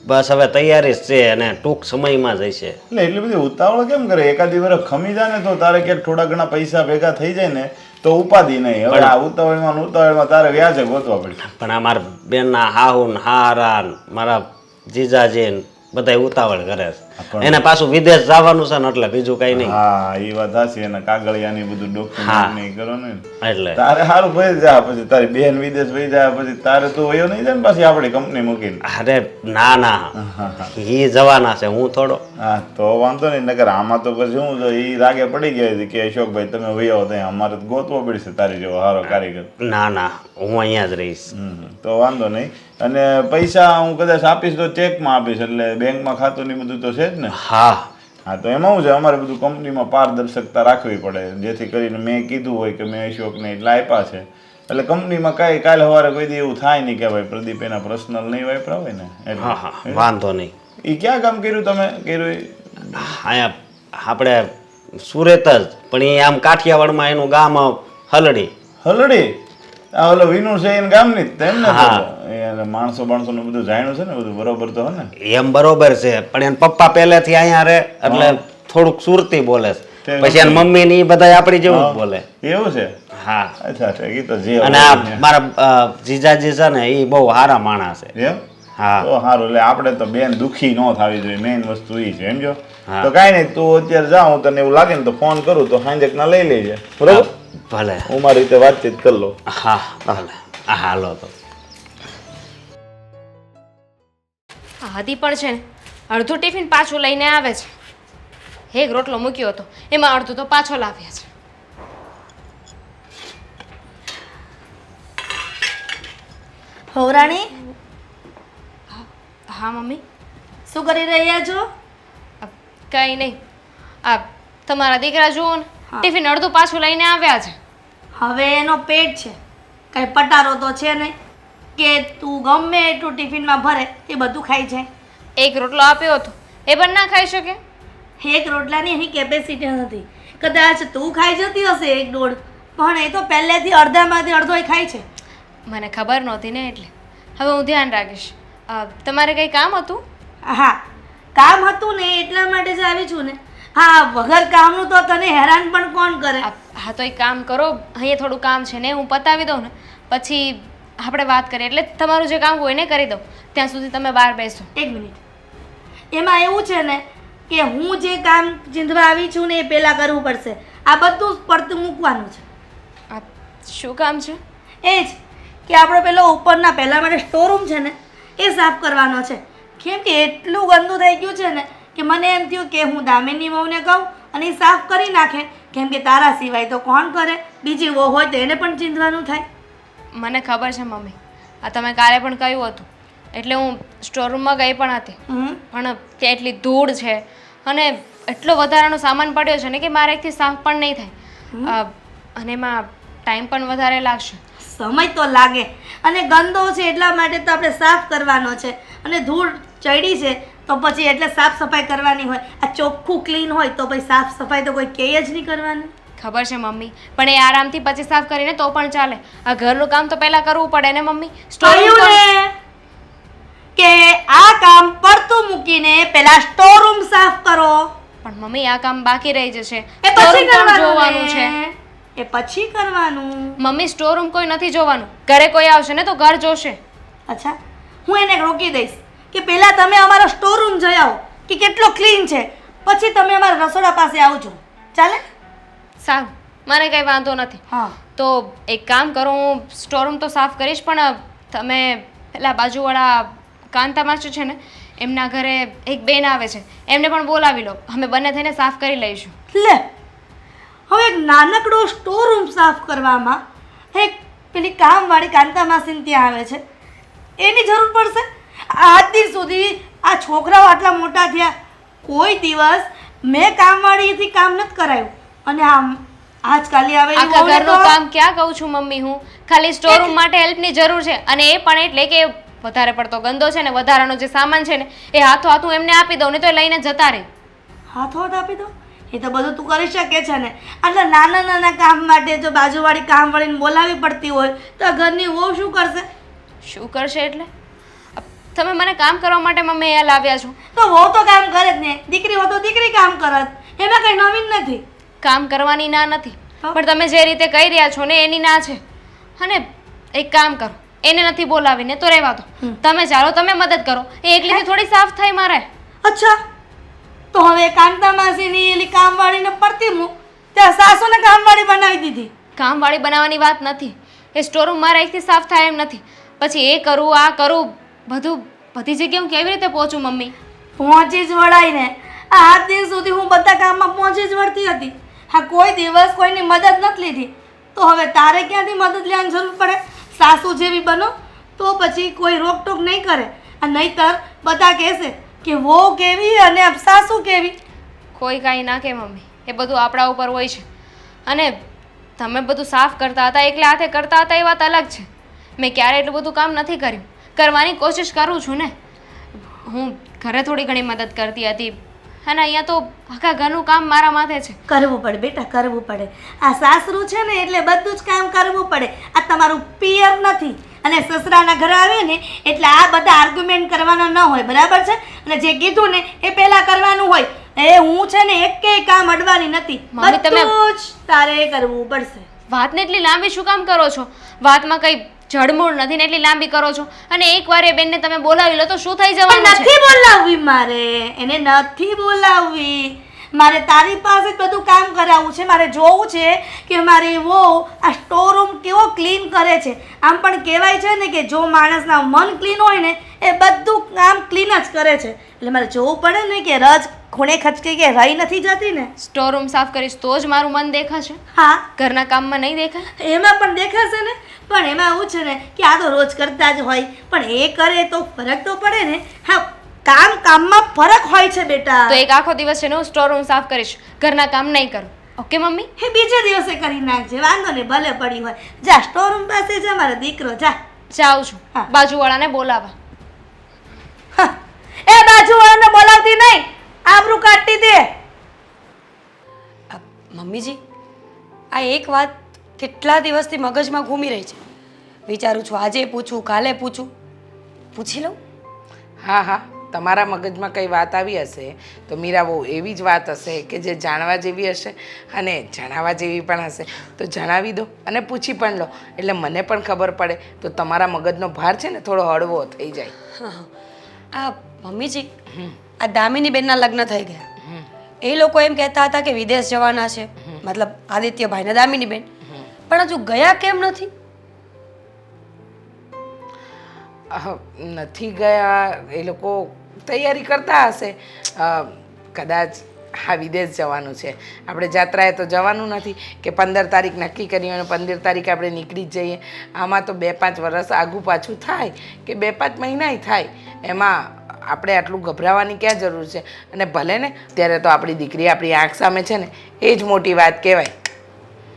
બસ હવે તૈયારી જ છે અને ટૂંક સમયમાં જ હશે. એટલે એટલી બધી ઉતાવળ કેમ કરે? એકાદી વર્ષ ખમી જાય ને તો તારે ક્યાંક થોડા ઘણા પૈસા ભેગા થઈ જાય ને તો ઉપાધિ નહીં. હવે આ ઉતાવળમાં તારે વ્યાજે ગોતવા પડશે. પણ આ મારા બેનના હાહુ ને હારા ને મારા જીજાજી ને બધા ઉતાવળ કરે છે, એને પાછું વિદેશ જવાનું છે ને એટલે બીજું કઈ નહીં. હા એ વાત સાચી. અને કાગળિયાની બધું ડોક્યુમેન્ટ નહીં કરો ને એટલે તારે સારું ભાઈ જા, પછી તારી બેન વિદેશ વહી જાય પછી તારે તું વયો નહીં જાય ને પાછી આપણી કંપની મૂકીને. અરે ના એ જવાના છે, હું થોડો. હા તો વાંધો નહીં. નકર આમાં તો પછી હું જો એ રાગે પડી ગયા હતી કે અશોકભાઈ તમે વહી આવો ત્યાં અમારે તો ગોતવો પડશે તારી જેવો સારો કારીગર. ના હું અહીંયા જ રહીશ. તો વાંધો નહીં. અને પૈસા હું કદાચ આપીશ તો ચેકમાં આપીશ, એટલે બેંકમાં ખાતું ને બધું તો છે જ ને. હા તો એમાં શું છે, અમારે બધું કંપનીમાં પારદર્શકતા રાખવી પડે, જેથી કરીને મેં કીધું હોય કે મેં અશોકને એટલા આપ્યા છે એટલે કંપનીમાં કાંઈ કાલે સવારે કોઈ દી એવું થાય નહીં કે ભાઈ પ્રદીપ એના પર્સનલ નહીં વાપરા હોય ને. હા વાંધો નહીં. એ ક્યાં કામ કર્યું તમે? કર્યું અહીંયા આપણે સુરત જ, પણ એ આમ કાઠિયાવાડમાં એનું ગામ હલડી. હલડી? આ ઓલો વિનુ છે એને ગામની જ તેમ ને? માણસો ને બધું જાણ્યું છે ને બધું બરોબર તો હે ને? એમ બરોબર છે, પણ એના પપ્પા પહેલેથી અહીંયા રહે એટલે થોડુંક સુરતી બોલે છે, પછી એના મમ્મી ને એ બધા આપણી જેવું જ બોલે. એવું છે? હા. અચ્છા એ તો જે. અને આ મારા જીજાજી છે ને એ બહુ સારા માણસ છે. એમ? હા તો સારું. એટલે આપણે તો બેન દુખી ન થવી જોઈએ, મેઇન વસ્તુ એ છે એમ જો. તો કાંઈ નહીં, તું અત્યારે જા, હું તને એવું લાગે ને તો ફોન કરું તો સાંજે ના લઈ લેજે બરોબર? ભલે. હું મારી રીતે વાતચીત કરી લઉં. હા ભલે. હા હાલો તો. હાદી પણ છે ને અડધું ટિફિન પાછું લઈને આવે છે. એક રોટલો મૂક્યો હતો એમાં અડધું તો પાછો લાવ્યા છે. હવરાણી, હા મમ્મી. શું કરી રહ્યા છો? કંઈ નહીં, આ તમારા દીકરા જુઓ ને ટિફિન અડધું પાછું લઈને આવ્યા છે. હવે એનો પેટ છે, કઈ પટારો તો છે નહીં કે તું ગમે એટલું ટિફિનમાં ભરે એ બધું ખાઈ જાય. એક રોટલો આપ્યો હતો એ પણ ના ખાઈ શકે. એક રોટલાની એની કેપેસિટી નથી. કદાચ તું ખાઈ જતી હશે 1-1.5, પણ એ તો પહેલેથી અડધામાંથી અડધો ખાય છે. મને ખબર નહોતી ને એટલે હવે હું ધ્યાન રાખીશ. તમારે કંઈ કામ હતું? હા કામ હતું ને એટલા માટે જ આવી છું ને. હા વગર કામનું તો તને હેરાન પણ કોણ કરે? હા તો એક કામ કરો, અહીંયા થોડું કામ છે ને હું પતાવી દઉં ને પછી આપણે વાત કરીએ. એટલે તમારું જે કામ હોય ને કરી દઉં, ત્યાં સુધી તમે બહાર બેસો. 1 મિનિટ. એમાં એવું છે ને કે હું જે કામ ચીંધવા આવી છું ને એ પહેલાં કરવું પડશે. આ બધું પડતું મૂકવાનું છે. આ શું કામ છે? એ જ કે આપણે પેલો ઉપરના પહેલાં માટે સ્ટોરરૂમ છે ને એ સાફ કરવાનો છે. કેમ કે એટલું ગંદુ થઈ ગયું છે ને કે મને એમ થયું કે હું દામિની વહુને કહું અને એ સાફ કરી નાખે, કેમ કે તારા સિવાય તો કોણ કરે? બીજી વહુ હોય તો એને પણ ચીંધવાનું થાય. મને ખબર છે મમ્મી, આ તમે કાલે પણ કહ્યું હતું એટલે હું સ્ટોરરૂમમાં ગઈ પણ હતી, પણ ત્યાં એટલી ધૂળ છે અને એટલો વધારાનો સામાન પડ્યો છે ને કે મારે એકથી સાફ પણ નહીં થાય, અને એમાં ટાઈમ પણ વધારે લાગશે. સમય તો લાગે, અને ગંદો છે એટલા માટે તો આપણે સાફ કરવાનો છે, અને ધૂળ ચડી છે તો પછી એટલે સાફ સફાઈ કરવાની હોય. આ ચોખ્ખું ક્લીન હોય તો પછી સાફ સફાઈ તો કોઈ કહે જ નહીં કરવાની. ખબર છે મમ્મી, પણ એ આરામથી પછી સાફ કરીને તો પણ ચાલે. આ ઘરનું કામ તો પહેલા કરવું પડે ને મમ્મી. કહ્યું ને કે આ કામ પડતું મૂકીને પહેલા સ્ટોરરૂમ સાફ કરો. પણ મમ્મી આ કામ બાકી રહી જશે, એ પછી સ્ટોરરૂમ પણ કરવાનું જોવાનું છે. એ પછી કરવાનું. મમ્મી સ્ટોર રૂમ કોઈ નથી જોવાનું, ઘરે કોઈ આવશે ને તો ઘર જોશે. અચ્છા, હું એને રોકી દઈશ કે પહેલાં તમે અમારો સ્ટોર રૂમ જઈ આવો કે કેટલો ક્લીન છે, પછી તમે અમારા રસોડા પાસે આવજો. ચાલે? સારું, મને કંઈ વાંધો નથી. હા. તો એક કામ કરો, હું સ્ટોર રૂમ તો સાફ કરીશ, પણ તમે પેલા બાજુવાળા કાંતા માસ્ટર છે ને, એમના ઘરે એક બેન આવે છે, એમને પણ બોલાવી લો, અમે બંને થઈને સાફ કરી લઈશું. લે, હવે એક નાનકડો સ્ટોર રૂમ સાફ કરવામાં એક પેલી કામવાળી કાંતા માસીને ત્યાં આવે છે, એની જરૂર પડશે? આજ દિન સુધી આ છોકરાઓ આટલા મોટા થયા, કોઈ દિવસ મેં કામવાળીથી કામ નથી કરાયું, અને આજકાલે આવે આખા ઘરનું કામ ક્યાં કહું છું મમ્મી, હું ખાલી સ્ટોર રૂમ માટે હેલ્પની જરૂર છે, અને એ પણ એટલે કે વધારે પડતો ગંદો છે ને વધારાનો જે સામાન છે ને એ હાથો હાથ હું એમને આપી દઉં ને તો એ લઈને જતા રહે. હાથો હાથ આપી દો? એ તો બધું તું કરી શકે છે ને. આટલા નાના નાના કામ માટે જો બાજુવાળી કામવાળીને બોલાવી પડતી હોય તો આ ઘરની વહુ શું કરશે? શું કરશે એટલે? તમે મને કામ કરવા માટે મમ્મી અહીંયા લાવ્યા છો, તો વહુ તો કામ કરે જ ને, દીકરી હો તો દીકરી કામ કરત, એમાં કંઈ નવીન નથી. કામ કરવાની ના નથી, પણ તમે જે રીતે કહી રહ્યા છો ને એની ના છે. અને એક કામ કરો, એને નથી બોલાવીને તો રહેવા દો, તમે ચાલો, તમે મદદ કરો, એ એકલીથી થોડી સાફ થાય મારે. અચ્છા, તો હવે કાંતા માસીની એલી કામવાળીને પડતી હું ત્યાં સાસુને કામવાળી બનાવી દીધી. કામવાળી બનાવવાની વાત નથી, એ સ્ટોર રૂમ મારા એકથી સાફ થાય એમ નથી, પછી એ કરું આ કરું બધું, બધી જગ્યાએ હું કેવી રીતે પહોંચું મમ્મી? પહોંચી જ વળાય ને. આ 8 દિન સુધી હું બધા કામમાં પહોંચી જ વળતી હતી. હા, કોઈ દિવસ કોઈની મદદ નથી લીધી, તો હવે તારે ક્યાંથી મદદ લેવાની જરૂર પડે? સાસુ જેવી બનો તો પછી કોઈ રોકટોક નહીં કરે, અને નહીંતર બધા કહેશે કે વહુ કેવી અને સાસુ કેવી. કોઈ કાંઈ ના કે મમ્મી, એ બધું આપણા ઉપર હોય છે. અને તમે બધું સાફ કરતા હતા, એકલા હાથે કરતા હતા, એ વાત અલગ છે. મેં ક્યારે એટલું બધું કામ નથી કર્યું, કરવાની કોશિશ કરું છું ને. હું ઘરે થોડી ઘણી મદદ કરતી હતી, અને અહીંયા તો આખા ઘરનું કામ મારા માથે છે. કરવું પડે બેટા, કરવું પડે. આ સાસરું છે ને એટલે બધું જ કામ કરવું પડે. આ તમારું પિયર નથી, અને સસરાના ઘરે આવે ને એટલે આ બધા આર્ગ્યુમેન્ટ કરવાના ન હોય, બરાબર છે? અને જે કીધું ને એ પહેલા કરવાનું હોય. એ હું છે ને એકેય કામ અડવાની નથી, મમ્મી, તમે- બધું જ તારે કરવું પડશે. વાતને એટલી લાંબી શું કામ કરો છો? વાતમાં કંઈ જડમૂળ નથી ને એટલી લાંબી કરો છો, અને એકવાર એ બેનને તમે બોલાવી લો તો શું થઈ પણ જવાનું છે? નથી બોલાવવી મારે, એને નથી બોલાવવી. મારે તારી પાસે જ બધું કામ કરાવવું છે. મારે જોવું છે કે મારી વહુ આ સ્ટોર રૂમ કેવો ક્લીન કરે છે. આમ પણ કહેવાય છે ને કે જો માણસના મન ક્લીન હોય ને એ બધું કામ ક્લીન જ કરે છે. એટલે મારે જોવું પડે ને કે રજ ખૂણે ખચકી કે રહી નથી જતી ને. સ્ટોર રૂમ સાફ કરીશ તો જ મારું મન દેખાશે, હા, ઘરના કામમાં નહીં દેખાય. એમાં પણ દેખાશે ને, પણ એમાં એવું છે ને કે આ તો રોજ કરતા જ હોય, પણ એ કરે તો ફરક તો પડે ને. હા, કામમાં ફરક હોય છે બેટા. તો એક આખો દિવસ છે ને હું સ્ટોર રૂમ સાફ કરીશ, ઘરના કામ નહીં કરું. Okay mummy? એ બીજે દિવસે કરી નાખજે, વાંધો ને, ભલે પડી હોય. જા સ્ટોર રૂમ પાસે જા મારો દીકરો, જા. જાઉં છું હા. બાજુવાળાને બોલાવવા. હા, એ બાજુવાળાને બોલાવતી નહીં, આબરૂ કાઢતી દે. મમ્મીજી, આ એક વાત કેટલા દિવસથી મગજમાં ઘૂમી રહી છે. વિચારું છું આજે પૂછું, કાલે પૂછું, પૂછી લઉં. હા હા, તમારા મગજમાં કંઈ વાત આવી હશે તો મીરા બહુ એવી જ વાત હશે કે જે જાણવા જેવી હશે અને જણાવવા જેવી પણ હશે, તો જણાવી દો અને પૂછી પણ લો, એટલે મને પણ ખબર પડે, તો તમારા મગજનો ભાર છે ને થોડો હળવો થઈ જાય. આ મમ્મીજી, આ દામિની બેનના લગ્ન થઈ ગયા. એ લોકો એમ કહેતા હતા કે વિદેશ જવાના છે, મતલબ આદિત્યભાઈ ને દામિની બેન, પણ હજુ ગયા કેમ નથી? નથી ગયા, એ લોકો તૈયારી કરતા હશે. કદાચ હા વિદેશ જવાનું છે, આપણે જાત્રાએ તો જવાનું નથી કે 15 તારીખ નક્કી કરી અને 15 તારીખે આપણે નીકળી જ જઈએ. આમાં તો 2-5 વર્ષ આગું પાછું થાય કે 2-5 મહિનાય થાય, એમાં આપણે આટલું ગભરાવાની ક્યાં જરૂર છે? અને ભલે ને ત્યારે તો આપણી દીકરી આપણી આંખ સામે છે ને, એ જ મોટી વાત કહેવાય.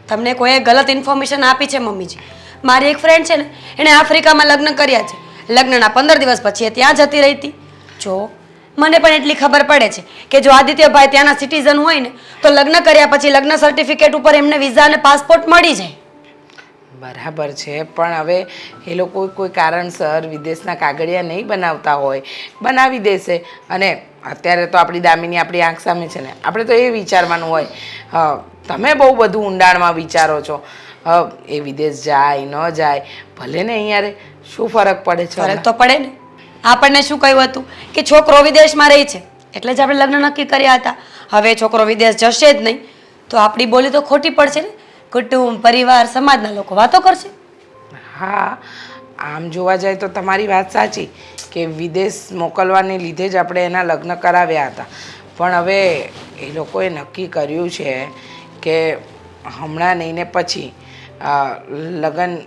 તમને કોઈએ ગલત ઇન્ફોર્મેશન આપી છે મમ્મીજી. મારી એક ફ્રેન્ડ છે ને, એણે આફ્રિકામાં લગ્ન કર્યા છે. લગ્નના 15 દિવસ પછી એ ત્યાં જતી રહી હતી. જો મને પણ એટલી ખબર પડે છે કે જો આદિત્યભાઈ ત્યાંના સિટીઝન હોય ને તો લગ્ન કર્યા પછી લગ્ન સર્ટિફિકેટ ઉપર એમને વિઝા અને પાસપોર્ટ મળી જાય. બરાબર છે, પણ હવે એ લોકો કોઈ કારણસર વિદેશના કાગળિયા નહીં બનાવતા હોય, બનાવી દેશે. અને અત્યારે તો આપણી દામિની આપણી આંખ સામે છે ને, આપણે તો એ વિચારવાનું હોય. તમે બહુ બધું ઊંડાણમાં વિચારો છો. એ વિદેશ જાય ન જાય ભલે ને અહીંયા રે, શું ફરક પડે છે? ફરક તો પડે ને. આપણને શું કહ્યું હતું કે છોકરો વિદેશમાં રહે છે એટલે જ આપણે લગ્ન નક્કી કર્યા હતા. હવે છોકરો વિદેશ જશે જ નહીં તો આપણી બોલી તો ખોટી પડશે ને. કુટુંબ, પરિવાર, સમાજના લોકો વાતો કરશે. હા, આમ જોવા જાય તો તમારી વાત સાચી કે વિદેશ મોકલવાને લીધે જ આપણે એના લગ્ન કરાવ્યા હતા. પણ હવે એ લોકોએ નક્કી કર્યું છે કે હમણાં નહીં ને પછી લગ્ન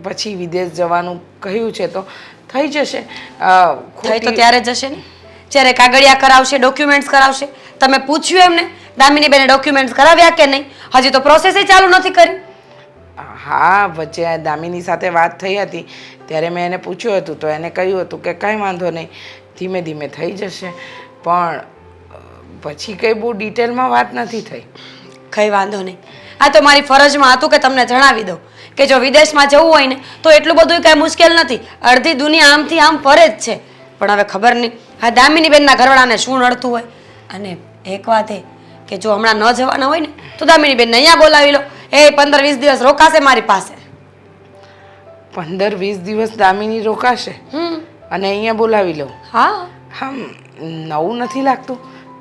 પછી વિદેશ જવાનું કહ્યું છે તો થઈ જશે. થઈ તો ત્યારે જશે ને જ્યારે કાગળિયા કરાવશે, ડોક્યુમેન્ટ્સ કરાવશે. તમે પૂછ્યું એમને દામિની બેને ડોક્યુમેન્ટ્સ કરાવ્યા કે નહીં? હજી તો પ્રોસેસ ચાલુ નથી કરી. હા, વચ્ચે આ દામિની સાથે વાત થઈ હતી ત્યારે મેં એને પૂછ્યું હતું તો એને કહ્યું હતું કે કંઈ વાંધો નહીં, ધીમે ધીમે થઈ જશે. પણ પછી કંઈ બહુ ડિટેલમાં વાત નથી થઈ. કંઈ વાંધો નહીં. આ તો મારી ફરજમાં હતું કે તમને જણાવી દઉં કે જો વિદેશમાં જવું હોય ને તો એટલું બધું કાંઈ મુશ્કેલ નથી. અડધી દુનિયા આમથી આમ ફરે જ છે. પણ હવે ખબર નહીં આ દામિની બેનના ઘરવાળાને શું નડતું હોય. અને એક વાત એ કે જો હમણાં ન જવાના હોય ને તો દામિની બેનને અહીંયા બોલાવી લો. એ 15-20 દિવસ રોકાશે મારી પાસે. 15-20 દિવસ દામિની રોકાશે અને અહીંયા બોલાવી લઉં? હા, નવું નથી લાગતું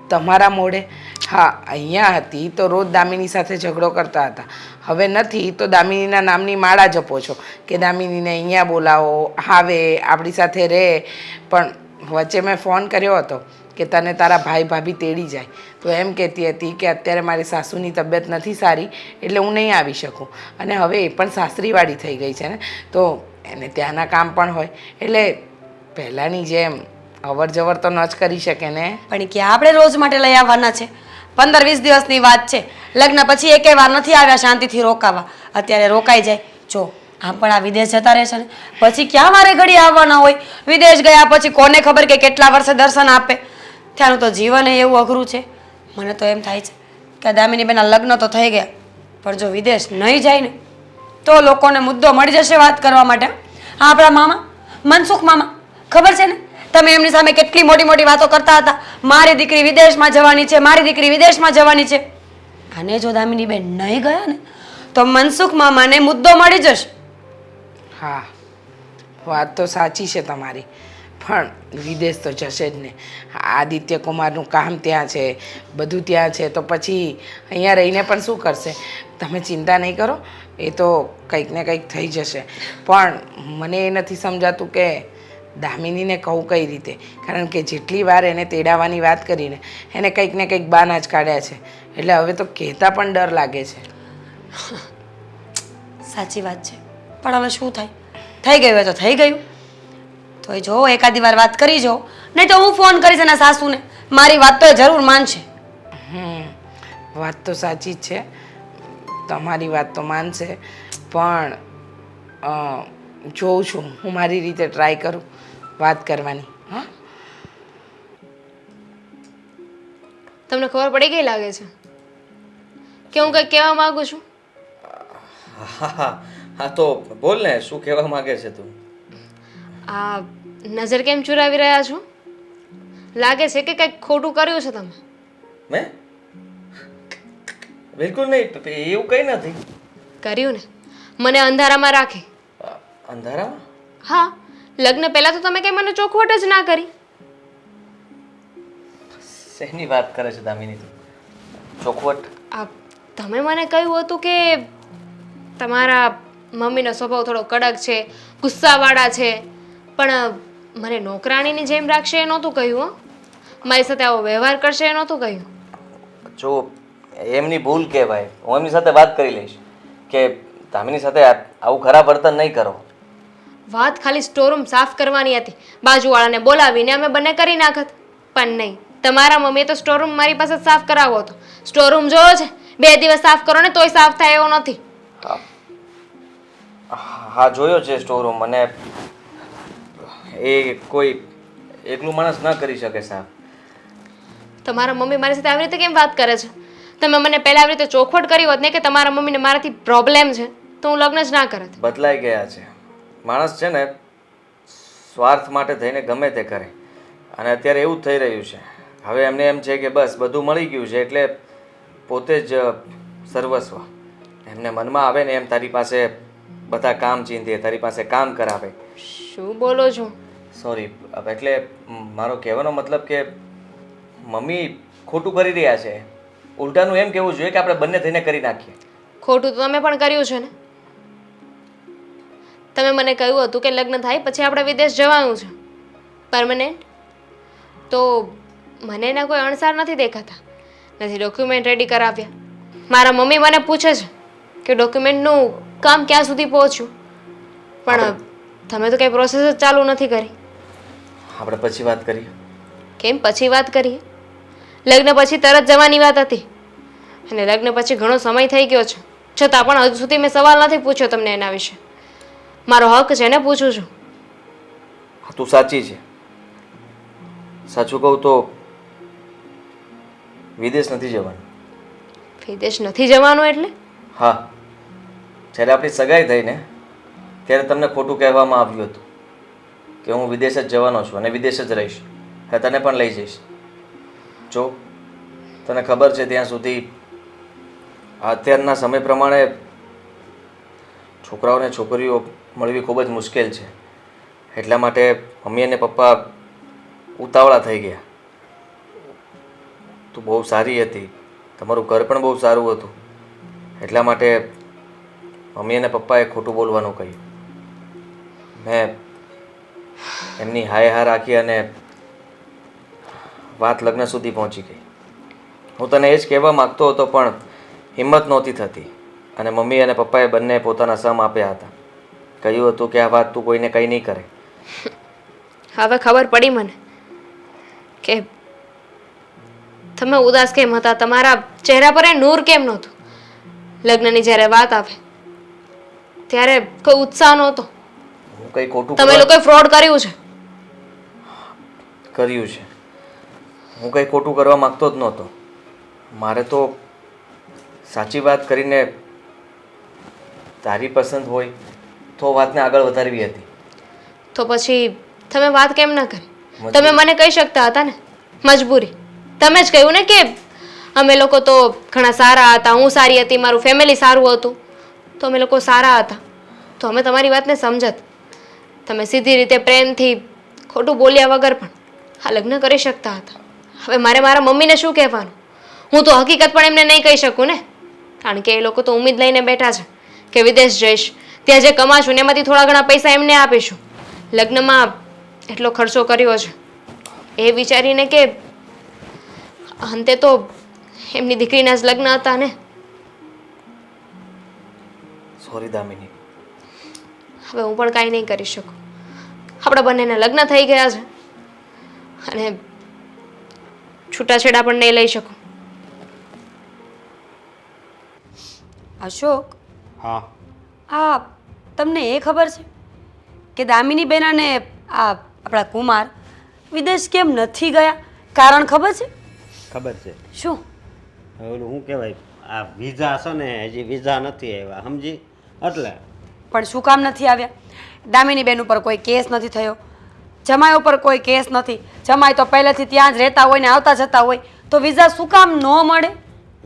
તમારા મોઢે? હા, અહીંયા હતી તો રોજ દામિની સાથે ઝઘડો કરતા હતા, હવે નથી તો દામિનીના નામની માળા જપો છો કે દામિનીને અહીંયા બોલાવો, આવે, આપણી સાથે રહે. પણ વચ્ચે મેં ફોન કર્યો હતો કે તને તારા ભાઈ ભાભી તેડી જાય તો એમ કહેતી હતી કે અત્યારે મારી સાસુની તબિયત નથી સારી એટલે હું નહીં આવી શકું. અને હવે એ પણ સાસરીવાળી થઈ ગઈ છે ને તો એને ત્યાંના કામ પણ હોય એટલે પહેલાંની જેમ અવર જવર તો ન જ કરી શકે ને. પણ ક્યાં આપણે રોજ માટે લઈ આવવાના છે? 15-20 દિવસની વાત છે. લગ્ન પછી એકે વાર નથી આવ્યા શાંતિથી રોકાવા. અત્યારે રોકાઈ જાય. જો આમ પણ આ વિદેશ જતા રહેશે ને પછી ક્યાં વારે ઘડી આવવાના હોય? વિદેશ ગયા પછી કોને ખબર કે કેટલા વર્ષે દર્શન આપે? ત્યાંનું તો જીવન એવું અઘરું છે. મને તો એમ થાય છે કે દામિની બેનના લગ્ન તો થઈ ગયા પણ જો વિદેશ નહીં જાય ને તો લોકોને મુદ્દો મળી જશે વાત કરવા માટે. હા, આપણા મામા મનસુખ મામા ખબર છે ને, તમે એમની સામે કેટલી મોટી મોટી વાતો કરતા હતા, મારી દીકરી વિદેશમાં જવાની છે, મારી દીકરી વિદેશમાં જવાની છે. અને જો દામિની બેન નહીં ગયા ને તો મનસુખ મામાને મુદ્દો મળી જશે. હા, વાત તો સાચી છે તમારી, પણ વિદેશ તો જશે જ ને. આદિત્ય કુમારનું કામ ત્યાં છે, બધું ત્યાં છે તો પછી અહીંયા રહીને પણ શું કરશે? તમે ચિંતા નહીં કરો, એ તો કંઈક ને કંઈક થઈ જશે. પણ મને એ નથી સમજાતું કે દામિનીને કહું કઈ રીતે, કારણ કે જેટલી વાર એને તેડાવવાની વાત કરીને એને કંઈક ને કંઈક બહાના જ કાઢ્યા છે એટલે હવે તો કહેતા પણ ડર લાગે છે. સાચી વાત છે પણ હવે શું થાય? થઈ ગયું હોય તો થઈ ગયું. તો એ જો એકાદી વાર વાત કરી જો, નહીં તો હું ફોન કરીશ એના સાસુને. મારી વાત તો એ જરૂર માનશે. વાત તો સાચી જ છે, તમારી વાત તો માનશે પણ જોઉં છું, હું મારી રીતે ટ્રાય કરું વાત કરવાની. હા, તમને ખબર પડી ગઈ લાગે છે કે હું કંઈક કહેવા માંગુ છું. હા તો બોલ ને, શું કહેવા માંગે છે તું? આ નજર કેમ ચુરાવી રહ્યા છો? લાગે છે કે કંઈક ખોટું કર્યું છે તમે. મેં બિલકુલ નહીં, એવું કંઈ નથી કર્યું ને. મને અંધારામાં રાખી. અંધારામાં? હા, લગ્ન પહેલા તો તમે કંઈ મને ચોખવટ જ ના કરી. શેની વાત કરે છે દામિની તું? ચોખવટ? આ તમે મને કહ્યું હતું કે તમારા મમ્મીનો સ્વભાવ થોડો કડક છે, ગુસ્સાવાળા છે, પણ મને નોકરાણીની જેમ રાખશે એ નહોતું કહ્યું. મારી સાથે આવો વ્યવહાર કરશે એ નહોતું કહ્યું. જો એમની ભૂલ કહેવાય, હું એમની સાથે વાત કરી લઈશ કે દામિની સાથે આવું ખરાબ વર્તન નહીં કરો. વાત ખાલી સ્ટોરરૂમ સાફ કરવાની હતી, બાજુવાળાને બોલાવીને અમે બંને કરી નાખત. પણ નહીં, તમારા મમ્મીએ તો સ્ટોરરૂમ મારી પાસે જ સાફ કરાવવો હતો. સ્ટોરરૂમ જોયો છે? 2 દિવસ સાફ કરો ને તોય સાફ થાય એવો નથી. હા જોયો છે સ્ટોરરૂમ, અને એ કોઈ એકલું માણસ ન કરી શકે સાહેબ. તમારા મમ્મી મારી સાથે આવી રીતે કેમ વાત કરે છે? તમે મને પહેલા આવી રીતે ચોખવટ કરી હોત ને કે તમારા મમ્મીને મારાથી પ્રોબ્લેમ છે તો હું લગ્ન જ ના કરત. બદલાઈ ગયા છે માણસ, છે ને સ્વાર્થ માટે થઈને ગમે તે કરે. અને અત્યારે એવું જ થઈ રહ્યું છે. હવે એમને એમ છે કે બસ બધું મળી ગયું છે એટલે પોતે જ સર્વસ્વ. એમને મનમાં આવે ને એમ તારી પાસે બધા કામ ચીંધે, તારી પાસે કામ કરાવે. શું બોલો છો? સોરી, એટલે મારો કહેવાનો મતલબ કે મમ્મી ખોટું કરી રહ્યા છે. ઉલટાનું એમ કહેવું જોઈએ કે આપણે બંને થઈને કરી નાખીએ. ખોટું તો તમે પણ કર્યું છે ને. તમે મને કહ્યું હતું કે લગ્ન થાય પછી આપણે વિદેશ જવાનું છે પરમનન્ટ. તો મને એના કોઈ અણસાર નથી દેખાતા. નથી ડોક્યુમેન્ટ રેડી કરાવ્યા. મારા મમ્મી મને પૂછે છે કે ડોક્યુમેન્ટનું કામ ક્યાં સુધી પહોંચ્યું, પણ તમે તો કંઈ પ્રોસેસ જ ચાલુ નથી કરી. આપણે પછી વાત કરીએ. કેમ પછી વાત કરીએ? લગ્ન પછી તરત જવાની વાત હતી અને લગ્ન પછી ઘણો સમય થઈ ગયો છે, છતાં પણ હજુ સુધી મેં સવાલ નથી પૂછ્યો તમને એના વિશે. મારો હક છે ને પૂછું છું. તું સાચી છે. સાચું કહું તો વિદેશ નથી જવાનું. વિદેશ નથી જવાનું એટલે? હા, જ્યારે આપણી સગાઈ થઈ ને ત્યારે તમને ખોટું કહેવામાં આવ્યું હતું કે હું વિદેશ જ જવાનો છું અને વિદેશ જ રહીશ. હવે તને પણ લઈ જઈશ. જો તને ખબર છે ત્યાં સુધી અત્યારના સમય પ્રમાણે છોકરાઓને છોકરીઓ મળવી ખૂબ જ મુશ્કેલ છે. એટલા માટે મમ્મી અને પપ્પા ઉતાવળા થઈ ગયા. તું બહુ સારી હતી, તમારું ઘર પણ બહુ સારું હતું, એટલા માટે મમ્મી અને પપ્પાએ ખોટું બોલવાનું કહ્યું. મેં એમની હાય હા રાખી અને વાત લગ્ન સુધી પહોંચી ગઈ. હું તને એ જ કહેવા માગતો હતો પણ હિંમત નહોતી થતી અને મમ્મી અને પપ્પાએ બંને પોતાના સમ આપ્યા હતા. કહ્યું હતું કે આ વાત તું કોઈને કંઈ નહીં કરે. હવે ખબર પડી મને કે તમે ઉદાસ કેમ હતા. તમારા ચહેરા પર એ નૂર કેમ નહોતું. લગ્નની જ્યારે વાત આવે ત્યારે કોઈ ઉત્સાહ નહોતો. હું કંઈ ખોટું તમે લોકોએ ફ્રોડ કર્યું છે. કર્યું છે. હું કંઈ ખોટું કરવા માગતો જ નહોતો. મારે તો સાચી વાત કરીને તારી પસંદ હોય તો વાતને આગળ વધારવી હતી. તો પછી તમે વાત કેમ ન કરી? તમે મને કહી શકતા હતા ને. મજબૂરી. તમે જ કહ્યું ને કે અમે લોકો તો ઘણા સારા હતા, હું સારી હતી, મારું ફેમિલી સારું હતું, તો અમે લોકો સારા હતા તો અમે તમારી વાતને સમજત. તમે સીધી રીતે પ્રેમથી ખોટું બોલ્યા વગર પણ આ લગ્ન કરી શકતા હતા. હવે મારે મારા મમ્મીને શું કહેવાનું? હું તો હકીકત પણ એમને નહીં કહી શકું ને, કારણ કે એ લોકો તો ઉમ્મીદ લઈને બેઠા છે કે વિદેશ જઈશ, ત્યાં જે કમાશું ને એમાંથી થોડા ઘણા પૈસા એમને આપીશું. લગ્નમાં એટલો ખર્ચો કર્યો છે એ વિચારીને કે અંતે તો એમની દીકરીના જ લગ્ન હતા ને. સોરી દામિની. હવે હું પણ કાંઈ નહીં કરી શકું. આપણા બંનેના લગ્ન થઈ ગયા છે અને છૂટાછેડા પણ નહીં લઈ શકું. અશોક, હા આ તમને એ ખબર છે કે દામિની બેન અને આ આપણા કુમાર વિદેશ કેમ નથી ગયા? કારણ ખબર છે? ખબર છે. શું? હવે ઓલું શું કહેવાય, આ વિઝા છે ને હજી વિઝા નથી આવ્યા, સમજી? એટલે પણ શું કામ નથી આવ્યા? દામિની બેન ઉપર કોઈ કેસ નથી થયો, જમાઈ ઉપર કોઈ કેસ નથી. જમાઈ તો પહેલેથી ત્યાં જ રહેતા હોય ને આવતા જતા હોય, તો વિઝા શું કામ ન મળે?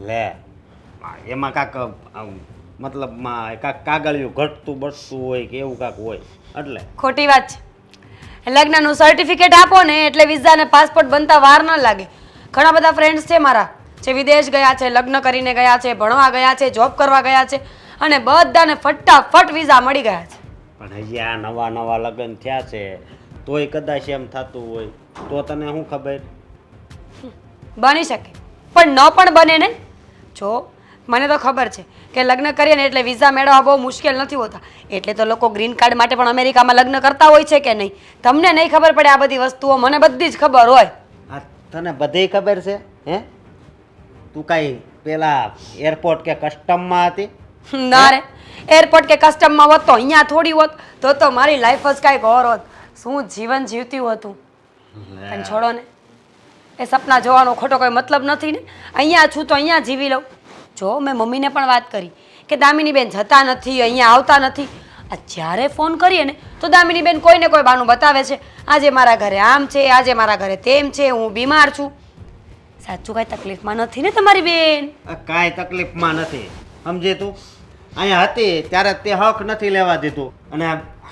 લે એમાં કાંક મતલબમાં કાંક કાગળિયું ઘટતું બટતું હોય કે એવું કાંક હોય એટલે. ખોટી વાત છે. લગ્નનું સર્ટિફિકેટ આપો ને એટલે વિઝા ને પાસપોર્ટ બનતા વાર ન લાગે. ઘણા બધા ફ્રેન્ડ્સ છે મારા જે વિદેશ ગયા છે, લગ્ન કરીને ગયા છે, ભણવા ગયા છે, જોબ કરવા ગયા છે અને બધાને ફટાફટ વિઝા મળી ગયા છે. પણ હજી આ નવા નવા લગ્ન થયા છે તોય કદાચ એમ થતું હોય તો તને શું ખબર? બની શકે પણ ન પણ બને ને. જો મને તો ખબર છે કે લગ્ન કરીએ ને એટલે વિઝા મેળવવા બહુ મુશ્કેલ નથી હોતા, એટલે તો લોકો ગ્રીન કાર્ડ માટે પણ અમેરિકામાં લગ્ન કરતા હોય છે કે નહીં. તમને નહીં ખબર પડે આ બધી વસ્તુઓ, મને બધી જ ખબર હોય. આ તને બધેય ખબર છે? હે તું કાંઈ પેલા એરપોર્ટ કે કસ્ટમમાં હતી? ના રે, એરપોર્ટ કે કસ્ટમમાં હોત તો અહીંયા થોડી હોત, તો મારી લાઈફ જ કાંઈક ઓર હોત. શું જીવન જીવતું હતું. પણ છોડો ને, એ સપના જોવાનો ખોટો કોઈ મતલબ નથી ને. અહીંયા છું તો અહીંયા જીવી લઉં. જો મેં મમ્મીને પણ વાત કરી કે દામિની બેન જતા નથી, અહીંયા આવતા નથી, આ જ્યારે ફોન કરીએ ને તો દામિની બેન કોઈને કોઈ બહાનું બતાવે છે. આજે મારા ઘરે આમ છે, આજે મારા ઘરે તેમ છે, હું બીમાર છું. સાચું કાંઈ તકલીફમાં નથી ને તમારી બેન? કાંઈ તકલીફમાં નથી, સમજે તું. અહીંયા હતી ત્યારે તે હક નથી લેવા દીધું અને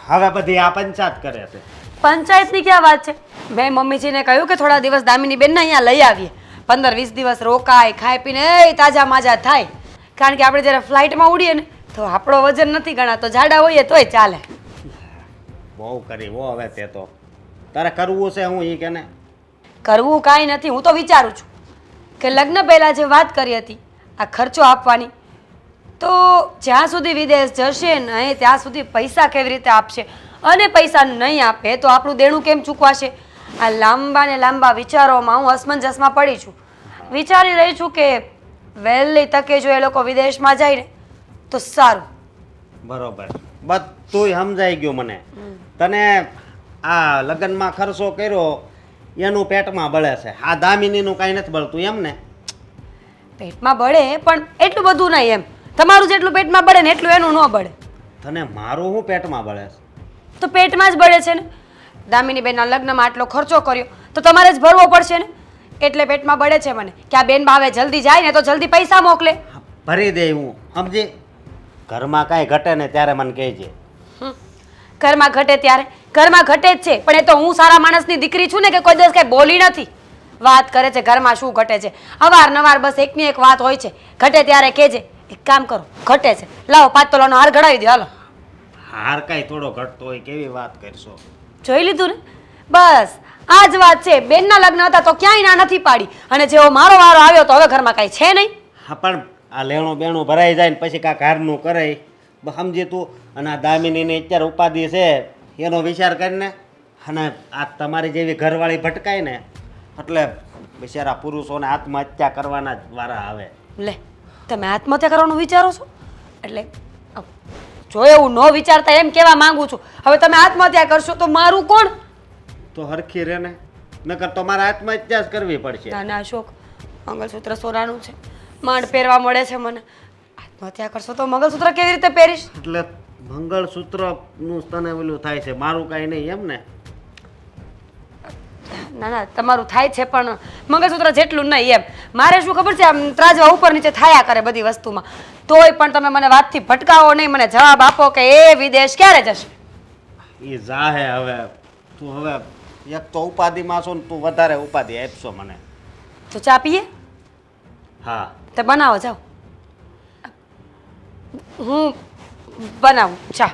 હવે બધી આ પંચાયત કરે છે. પંચાયતની ક્યાં વાત છે? મેં મમ્મીજીને કહ્યું કે થોડા દિવસ દામિની બેનને અહીંયા લઈ આવીએ, 15-20 દિવસ રોકાય, ખાઈ પીને તાજા માજા થાય. કારણ કે આપણે જ્યારે ફ્લાઇટમાં ઉડીએ ને તો આપણો વજન નથી ગણાતો, જાડા હોઈએ તોય ચાલે. બહુ કરી હો હવે તે તો. તારે કરવું છે હું એ કે ને? કરવું કાંઈ નથી. હું તો વિચારું છું કે લગ્ન પહેલાં જે વાત કરી હતી આ ખર્ચો આપવાની, તો જ્યાં સુધી વિદેશ જશે ને ત્યાં સુધી પૈસા કેવી રીતે આપશે, અને પૈસા નહીં આપે તો આપણું દેણું કેમ ચૂકવાશે? આ લાંબા ને લાંબા વિચારોમાં હું અસમંજસમાં પડી છું. વિચારી રહી છું કે વહેલી તકે જો એ લોકો વિદેશમાં જાય ને તો સારું. બરોબર, બધું સમજાઈ ગયું મને. તને આ લગ્નમાં ખર્ચો કર્યો એનું પેટમાં બળે છે, આ દામિનીનું કાંઈ નથી બળતું એમ ને? પેટમાં બળે પણ એટલું બધું નહીં એમ. તમારું જેટલું પેટમાં બળે ને એટલું એનું ન બળે. તને મારું શું પેટમાં બળે છે? તો પેટમાં જ બળે છે ને. દામિની બેનના લગ્નમાં આટલો ખર્ચો કર્યો તો તમારે જ ભરવો પડશે ને, એટલે પેટમાં બળે છે મને કે આ બેન ભાવે જલ્દી જાય ને તો જલ્દી પૈસા મોકલે. ભરી દે હું, સમજી. ઘરમાં કાંઈ ઘટે ને ત્યારે મને કહેજે. ઘરમાં ઘટે ત્યારે ઘરમાં ઘટે જ છે, પણ એ તો હું સારા માણસની દીકરી છું ને કે કોઈ દિવસ કાંઈ બોલી નથી. વાત કરે છે ઘરમાં શું ઘટે છે, અવારનવાર બસ એકની એક વાત હોય છે. ઘટે ત્યારે કહેજે. એક કામ કરો, ઘટે છે લાવો 5 તોલાનો હાર ઘડાવી દે. હાલો. હાર કાંઈ થોડો ઘટતો હોય કેવી વાત કરશો? જોઈ લીધું ને? બસ આ જ વાત છે. બેનના લગ્ન હતા તો ક્યાંય ના નથી પાડી, અને જેવો મારો વારો આવ્યો તો હવે ઘરમાં કાંઈ છે નહીં. હા, પણ આ લેણું બેણું ભરાઈ જાય ને પછી કાંઈક હારનું કરાય, સમજી તું. અને આ દામિનીની અત્યારે ઉપાધિ છે એનો વિચાર કરીને, અને આ તમારી જેવી ઘરવાળી ભટકાય ને એટલે બિચારા પુરુષોને આત્મહત્યા કરવાના જ વારા આવે. લે, તમે આત્મહત્યા કરવાનું વિચારો છો? એટલે જો એવું ન વિચારતા એમ કહેવા માંગુ છું. હવે તમે આત્મહત્યા કરશો તો મારું કોણ? તો હરખી રહે ને, નકર તો મારે આત્મહત્યા જ કરવી પડશે. ના ના અશોક, મંગળસૂત્ર સોનાનું છે, માંડ પહેરવા મળે છે મને. આત્મહત્યા કરશો તો મંગળસૂત્ર કેવી રીતે પહેરીશ? એટલે મંગળસૂત્રનું તને ઓલું થાય છે, મારું કાંઈ નહીં એમ ને? ના ના તમારું થાય છે પણ મંગળસૂત્ર જેટલું નહીં એમ. મારે શું ખબર છે, આમ ત્રાજવા ઉપર નીચે થાયા કરે બધી વસ્તુમાં. તોય પણ તમે મને વાતથી ભટકાવો નહીં, મને જવાબ આપો કે એ વિદેશ ક્યારે જશે? એ જાહે હવે. તું હવે એક તો ઉપાધિમાં છો ને, તું વધારે ઉપાધિ આપશો મને. તો ચા પીએ? હા, તો બનાવો, જાઓ. હું બનાવું ચા.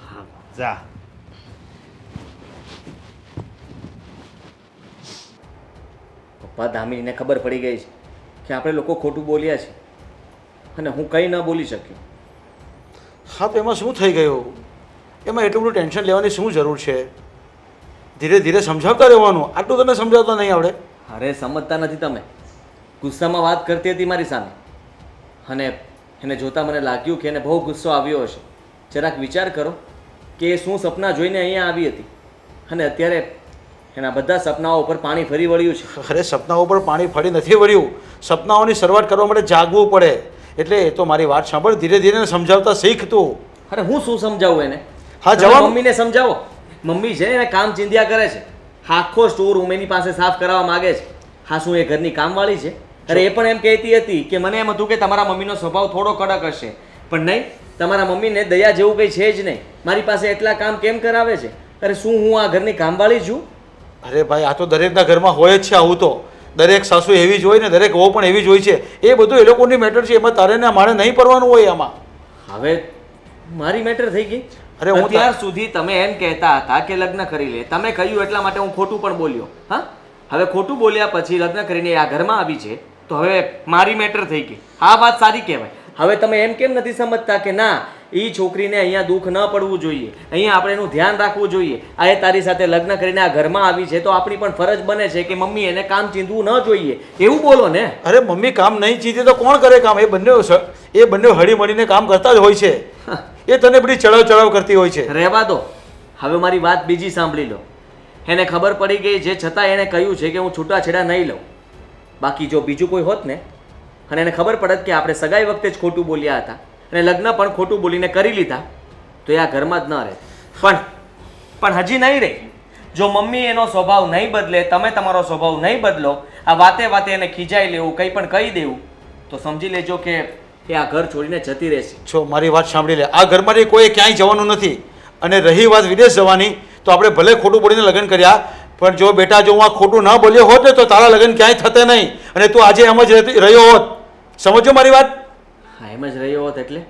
હા, જા. પપ્પા, દામિનીને ખબર પડી ગઈ છે કે આપણે લોકો ખોટું બોલ્યા છે અને હું કંઈ ન બોલી શક્યો. હા, તો એમાં શું થઈ ગયું? એમાં એટલું બધું ટેન્શન લેવાની શું જરૂર છે? ધીરે ધીરે સમજાવતા રહેવાનું. આટલું તને સમજાવતા નહીં આવડે? અરે સમજતા નથી તમે. ગુસ્સામાં વાત કરતી હતી મારી સામે, અને એને જોતાં મને લાગ્યું કે એને બહુ ગુસ્સો આવ્યો હશે. જરાક વિચાર કરો કે એ શું સપના જોઈને અહીંયા આવી હતી, અને અત્યારે એના બધા સપનાઓ ઉપર પાણી ફરી વળ્યું છે. અરે, સપનાઓ પર પાણી ફરી નથી વળ્યું. સપનાઓની શરૂઆત કરવા માટે જાગવું પડે. એટલે એ તો મારી વાત સાંભળ, ધીરે ધીરે સમજાવતા શીખ તું. અરે હું શું સમજાવું એને? હા, તમે જવાબ. મમ્મીને સમજાવો. મમ્મી છે એને કામ ચીંધ્યા કરે છે, આખો સ્ટોર રૂમ એની પાસે સાફ કરાવવા માંગે છે. હા, શું એ ઘરની કામવાળી છે? અરે એ પણ એમ કહેતી હતી કે મને એમ હતું કે તમારા મમ્મીનો સ્વભાવ થોડો કડક હશે, પણ નહીં, તમારા મમ્મીને દયા જેવું કંઈ છે જ નહીં. મારી પાસે એટલા કામ કેમ કરાવે છે? અરે શું હું આ ઘરની કામવાળી છું? અરે ભાઈ, આ તો દરેકના ઘરમાં હોય જ છે આવું તો. દરેક સાસુ એવી જ હોય ને દરેક વહુ પણ એવી જ હોય છે. એ બધું એ લોકોની મેટર છે, એમાં તારે ને મારે નહીં પડવાનું હોય આમાં. હવે મારી મેટર થઈ ગઈ. અરે હું અત્યાર સુધી તમે એમ કહેતા હતા કે લગ્ન કરી લે, તમે કહ્યું એટલા માટે હું ખોટું પણ બોલ્યો. હા, હવે ખોટું બોલ્યા પછી લગ્ન કરીને આ ઘરમાં આવી છે તો હવે મારી મેટર થઈ ગઈ. આ વાત સારી કહેવાય. હવે તમે એમ કેમ નથી સમજતા કે ના, એ છોકરીને અહીંયા દુઃખ ન પડવું જોઈએ, અહીંયા આપણે એનું ધ્યાન રાખવું જોઈએ. આ એ તારી સાથે લગ્ન કરીને આ ઘરમાં આવી છે તો આપણી પણ ફરજ બને છે કે મમ્મી એને કામ ચીંધવું ન જોઈએ, એવું બોલો ને. અરે મમ્મી કામ નહીં ચીધે તો કોણ કરે કામ? એ બંને હળી મળીને કામ કરતા જ હોય છે. એ તને બધી ચડાવ ચડાવ કરતી હોય છે. રહેવા દો. હવે મારી વાત બીજી સાંભળી લો. એને ખબર પડી ગઈ છે છતાં એણે કહ્યું છે કે હું છૂટાછેડા નહીં લઉં. બાકી જો બીજું કોઈ હોત ને અને એને ખબર પડત કે આપણે સગાઈ વખતે જ ખોટું બોલ્યા હતા અને લગ્ન પણ ખોટું બોલીને કરી લીધા તો એ આ ઘરમાં જ ન રહે. પણ હજી નહીં રહે. જો મમ્મી એનો સ્વભાવ નહીં બદલે, તમે તમારો સ્વભાવ નહીં બદલો, આ વાતે વાતે એને ખીજાઈ લેવું, કંઈ પણ કહી દેવું, તો સમજી લેજો કે એ આ ઘર છોડીને જતી રહેશે. જો મારી વાત સાંભળી લે, આ ઘરમાંથી કોઈ ક્યાંય જવાનું નથી. અને રહી વાત વિદેશ જવાની, તો આપણે ભલે ખોટું બોલીને લગ્ન કર્યા, પણ જો બેટા જો હું આ ખોટું ન બોલ્યો હોત ને તો તારા લગ્ન ક્યાંય થતે નહીં અને તું આજે એમ જ રહ્યો હોત. સમજો મારી વાત? હા, એમ જ રહ્યો હોત એટલે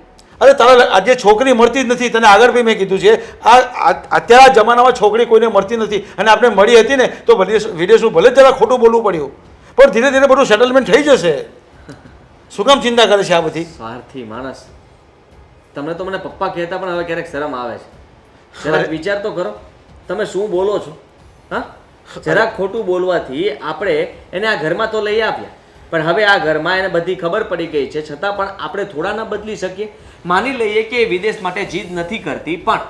અરે તારા આજે છોકરી મળતી જ નથી. તને આગળ બી મેં કીધું છે, અત્યારે આ જમાનામાં છોકરી કોઈને મળતી નથી. અને આપણે મળી હતી ને તો વિદેશનું ભલે જરા ખોટું બોલવું પડ્યું, પણ ધીરે ધીરે બધું સેટલમેન્ટ થઈ જશે. શું કામ ચિંતા કરે છે આ બધી? સ્વાર્થી માણસ. તમને તો મને પપ્પા કહેતા પણ હવે ક્યારેક શરમ આવે છે. જરાક વિચાર તો કરો, તમે શું બોલો છો? હા, જરાક ખોટું બોલવાથી આપણે એને આ ઘરમાં તો લઈ આપ્યા, પણ હવે આ ઘરમાં એને બધી ખબર પડી ગઈ છે, છતાં પણ આપણે થોડા ન બદલી શકીએ. માની લઈએ કે એ વિદેશ માટે જીદ નથી કરતી, પણ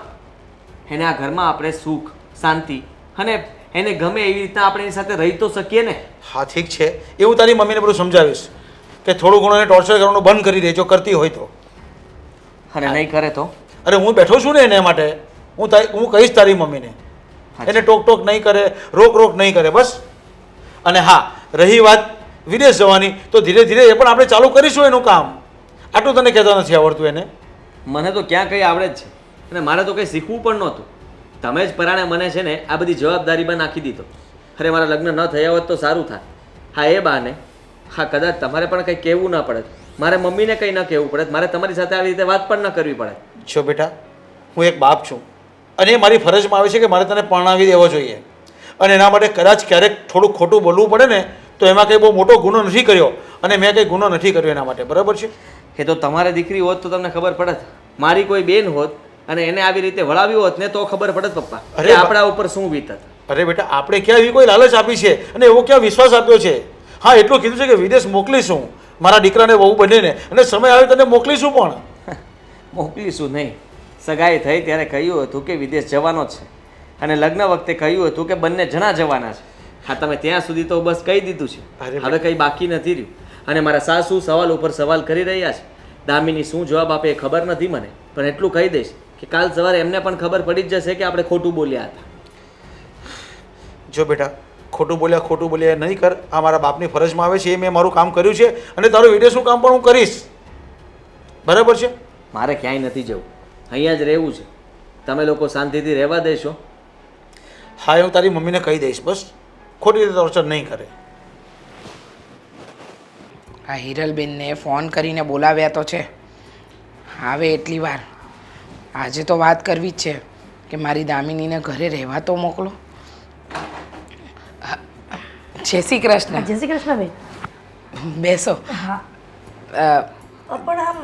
એને આ ઘરમાં આપણે સુખ, શાંતિ અને એને ગમે એવી રીતના આપણે એની સાથે રહી તો શકીએ ને. હા ઠીક છે, એવું તારી મમ્મીને બધું સમજાવીશ કે થોડું ઘણું એને ટોર્ચર કરવાનું બંધ કરી દે જો કરતી હોય તો. અને નહીં કરે તો? અરે હું બેઠો છું ને એને માટે. હું કહીશ તારી મમ્મીને, એને ટોક ટોક નહીં કરે, રોક રોક નહીં કરે, બસ. અને હા, રહી વાત વિદેશ જવાની, તો ધીરે ધીરે એ પણ આપણે ચાલુ કરીશું એનું કામ. આટલું તને કહેતા નથી આવડતું એને? મને તો ક્યાં કંઈ આવડે જ છે, અને મારે તો કંઈ શીખવું પણ નહોતું. તમે જ પરાણે મને છે ને આ બધી જવાબદારીમાં નાખી દીધો. અરે મારા લગ્ન ન થયા હોત તો સારું થાય. હા, એ બહાને હા કદાચ તમારે પણ કંઈ કહેવું ન પડે, મારે મમ્મીને કંઈ ન કહેવું પડે, મારે તમારી સાથે આવી રીતે વાત પણ ન કરવી પડે. જો બેટા, હું એક બાપ છું અને એ મારી ફરજમાં આવે છે કે મારે તને પરણાવી દેવો જોઈએ. અને એના માટે કદાચ ક્યારેક થોડું ખોટું બોલવું પડે ને તો એમાં કંઈ બહુ મોટો ગુનો નથી કર્યો અને મેં કંઈ ગુનો નથી કર્યો એના માટે, બરાબર છે? એ તો તમારી દીકરી હોત તો તમને ખબર પડત. મારી કોઈ બેન હોત અને એને આવી રીતે વળાવ્યું હોત ને તો ખબર પડત પપ્પા કે આપણા ઉપર શું વીતત. અરે બેટા, આપણે ક્યાં એવી કોઈ લાલચ આપી છે અને એવો ક્યાં વિશ્વાસ આપ્યો છે? હા, એટલું કીધું છે કે વિદેશ મોકલીશું મારા દીકરાને બહુ બંનેને, અને સમય આવે તને મોકલીશું પણ. મોકલીશું નહીં, સગાઈ થઈ ત્યારે કહ્યું હતું કે વિદેશ જવાનો જ છે, અને લગ્ન વખતે કહ્યું હતું કે બંને જણા જવાના છે. હા, તમે ત્યાં સુધી તો બસ કહી દીધું છે, હવે કંઈ બાકી નથી રહ્યું. અને મારા સાસુ સવાલ ઉપર સવાલ કરી રહ્યા છે. દામિની શું જવાબ આપે એ ખબર નથી મને, પણ એટલું કહી દઈશ કે કાલ સવારે એમને પણ ખબર પડી જ જશે કે આપણે ખોટું બોલ્યા હતા. જો બેટા, ખોટું બોલ્યા નહીં કર. આ મારા બાપની ફરજમાં આવે છે, એ મેં મારું કામ કર્યું છે અને તારું વિદેશનું કામ પણ હું કરીશ, બરાબર છે? મારે ક્યાંય નથી જવું, અહીંયા જ રહેવું છે. તમે લોકો શાંતિથી રહેવા દેશો? હા, હું તારી મમ્મીને કહી દઈશ, બસ ખોટી રીતે ટોર્ચર નહીં કરે. આ હિરલબેનને ફોન કરીને બોલાવ્યા તો છે, આવે એટલી વાર. આજે તો વાત કરવી જ છે કે મારી દામિનીને ઘરે રહેવા તો મોકલો. જય શ્રી કૃષ્ણ. જય શ્રી કૃષ્ણ બેન. બેસો. હા, પણ આમ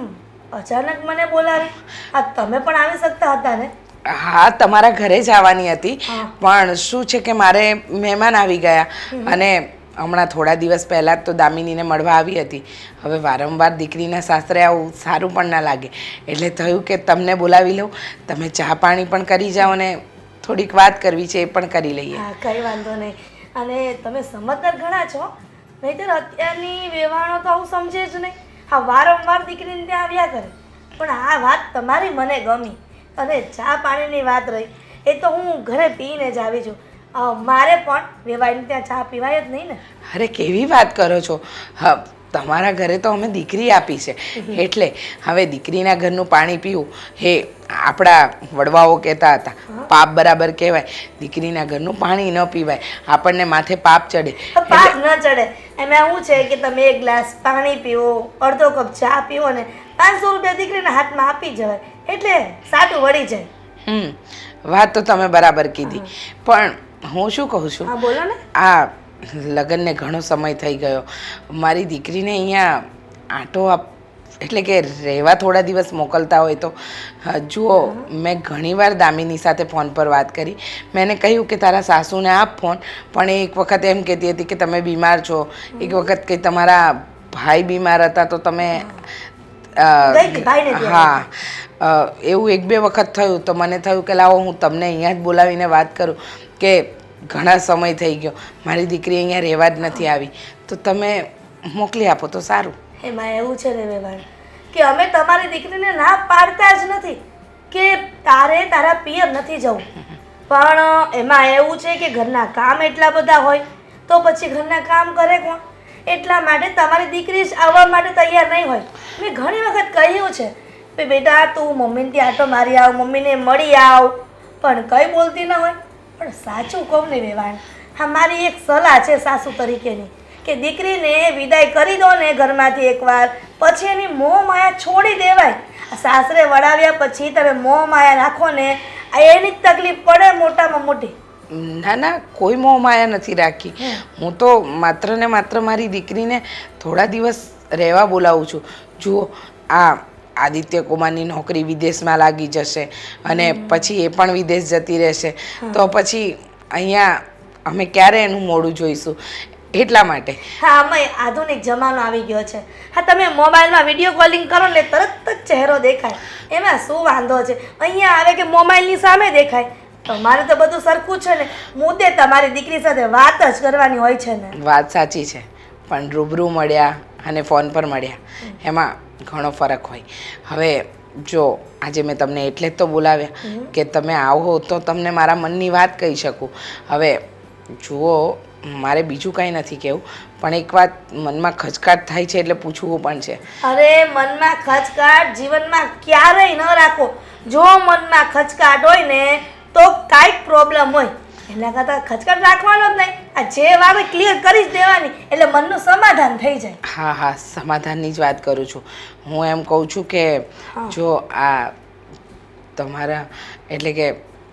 અચાનક મને બોલાવી, આ તમે પણ આવી શકતા હતા ને? હા, તમારા ઘરે જ આવવાની હતી, પણ શું છે કે મારે મહેમાન આવી ગયા અને હમણાં થોડા દિવસ પહેલાં જ તો દામિનીને મળવા આવી હતી. હવે વારંવાર દીકરીના સાસરે આવું સારું પણ ના લાગે, એટલે થયું કે તમને બોલાવી લઉં, તમે ચા પાણી પણ કરી જાઓ ને થોડીક વાત કરવી છે એ પણ કરી લઈએ. હા, કંઈ વાંધો નહીં. અને તમે સમજદાર ઘણા છો, નહીંતર અત્યારની વેવાણો તો આવું સમજે જ નહીં. હા, વારંવાર દીકરીને ત્યાં આવ્યા કરે, પણ આ વાત તમારી મને ગમી. અને ચા પાણીની વાત રહી એ તો હું ઘરે પીને જ આવી છું. મારે પણ વેવાઈને ત્યાં ચા પીવાય જ નહીં ને. અરે કેવી વાત કરો છો? હા, તમારા ઘરે તો અમે દીકરી આપી છે, એટલે હવે દીકરીના ઘરનું પાણી પીવું એ આપણા વડવાઓ કહેતા હતા પાપ બરાબર કહેવાય. દીકરીના ઘરનું પાણી ન પીવાય, આપણને માથે પાપ ચડે. પાપ ન ચડે એમાં શું છે કે તમે એક ગ્લાસ પાણી પીવો, અડધો કપ ચા પીવો ને 500 રૂપિયા દીકરીના હાથમાં આપી જવાય, એટલે સાટું વળી જાય. વાત તો તમે બરાબર કીધી, પણ હું શું કહું છું, હા બોલો ને. આ લગ્નને ઘણો સમય થઈ ગયો, મારી દીકરીને અહીંયા આંટો એટલે કે રહેવા થોડા દિવસ મોકલતા હોય તો. જુઓ, મેં ઘણીવાર દામિની સાથે ફોન પર વાત કરી, મેં એને કહ્યું કે તારા સાસુને આપ ફોન, પણ એ એક વખત એમ કહેતી હતી કે તમે બીમાર છો, એક વખત કે તમારા ભાઈ બીમાર હતા તો તમે હા એવું 1-2 વખત થયું તો મને થયું કે લાવો હું તમને અહીંયા જ બોલાવીને વાત કરું કે ઘણા સમય થઈ ગયો, મારી દીકરી અહીંયા રહેવા જ નથી આવી, તો તમે મોકલી આપો તો સારું. એમાં એવું છે ને વેવાણ કે અમે તમારી દીકરીને ના પાડતા જ નથી કે તારે તારા પિયર નથી જવું, પણ એમાં એવું છે કે ઘરના કામ એટલા બધા હોય તો પછી ઘરના કામ કરે કોણ? એટલા માટે તમારી દીકરી જ આવવા માટે તૈયાર નહીં હોય. મેં ઘણી વખત કહ્યું છે કે બેટા તું મમ્મીને ત્યાં આટો મારી આવ, મમ્મીને મળી આવ, પણ કંઈ બોલતી ન હોય. પણ સાચું કહું ને વેવાણ, હા મારી એક સલાહ છે સાસુ તરીકેની કે દીકરીને વિદાય કરી દો ને ઘરમાંથી એકવાર, પછી એની મોહ માયા છોડી દેવાય. સાસરે વળાવ્યા પછી તમે મોહ માયા રાખો ને એની જ તકલીફ પડે મોટામાં મોટી. ના ના, કોઈ મોહ માયા નથી રાખી. હું તો માત્ર ને માત્ર મારી દીકરીને થોડા દિવસ રહેવા બોલાવું છું. જુઓ, આ આદિત્ય કુમારની નોકરી વિદેશમાં લાગી જશે અને પછી એ પણ વિદેશ જતી રહેશે, તો પછી અહીંયા અમે ક્યારે એનું મોડું જોઈશું? એટલા માટે. હા, અમે આધુનિક જમાનો આવી ગયો છે. હા, તમે મોબાઈલમાં વિડીયો કોલિંગ કરો ને તરત જ ચહેરો દેખાય, એમાં શું વાંધો છે? અહીંયા આવે કે મોબાઈલની સામે દેખાય. તમારે તો બધું સરખું છે ને, મુદ્દે તમારી દીકરી સાથે વાત જ કરવાની હોય છે ને. વાત સાચી છે, પણ રૂબરૂ મળ્યા અને ફોન પર મળ્યા એમાં ઘણો ફરક હોય. હવે જો આજે મેં તમને એટલે જ તો બોલાવ્યા કે તમે આવો તો તમને મારા મનની વાત કહી શકું. હવે જુઓ, મારે બીજું કાંઈ નથી કહેવું, પણ એક વાત મનમાં ખચકાટ થાય છે એટલે પૂછવું પણ છે. અરે મનમાં ખચકાટ જીવનમાં ક્યારેય ન રાખો. જો મનમાં ખચકાટ હોય ને તો કાંઈક પ્રોબ્લેમ હોય, એના કરતાં ખચકાટ રાખવાનો જ નહીં. આ જે વાત ક્લિયર કરી જ દેવાની એટલે મનનું સમાધાન થઈ જાય. હા હા, સમાધાનની જ વાત કરું છું. હું એમ કહું છું કે જો આ તમારા એટલે કે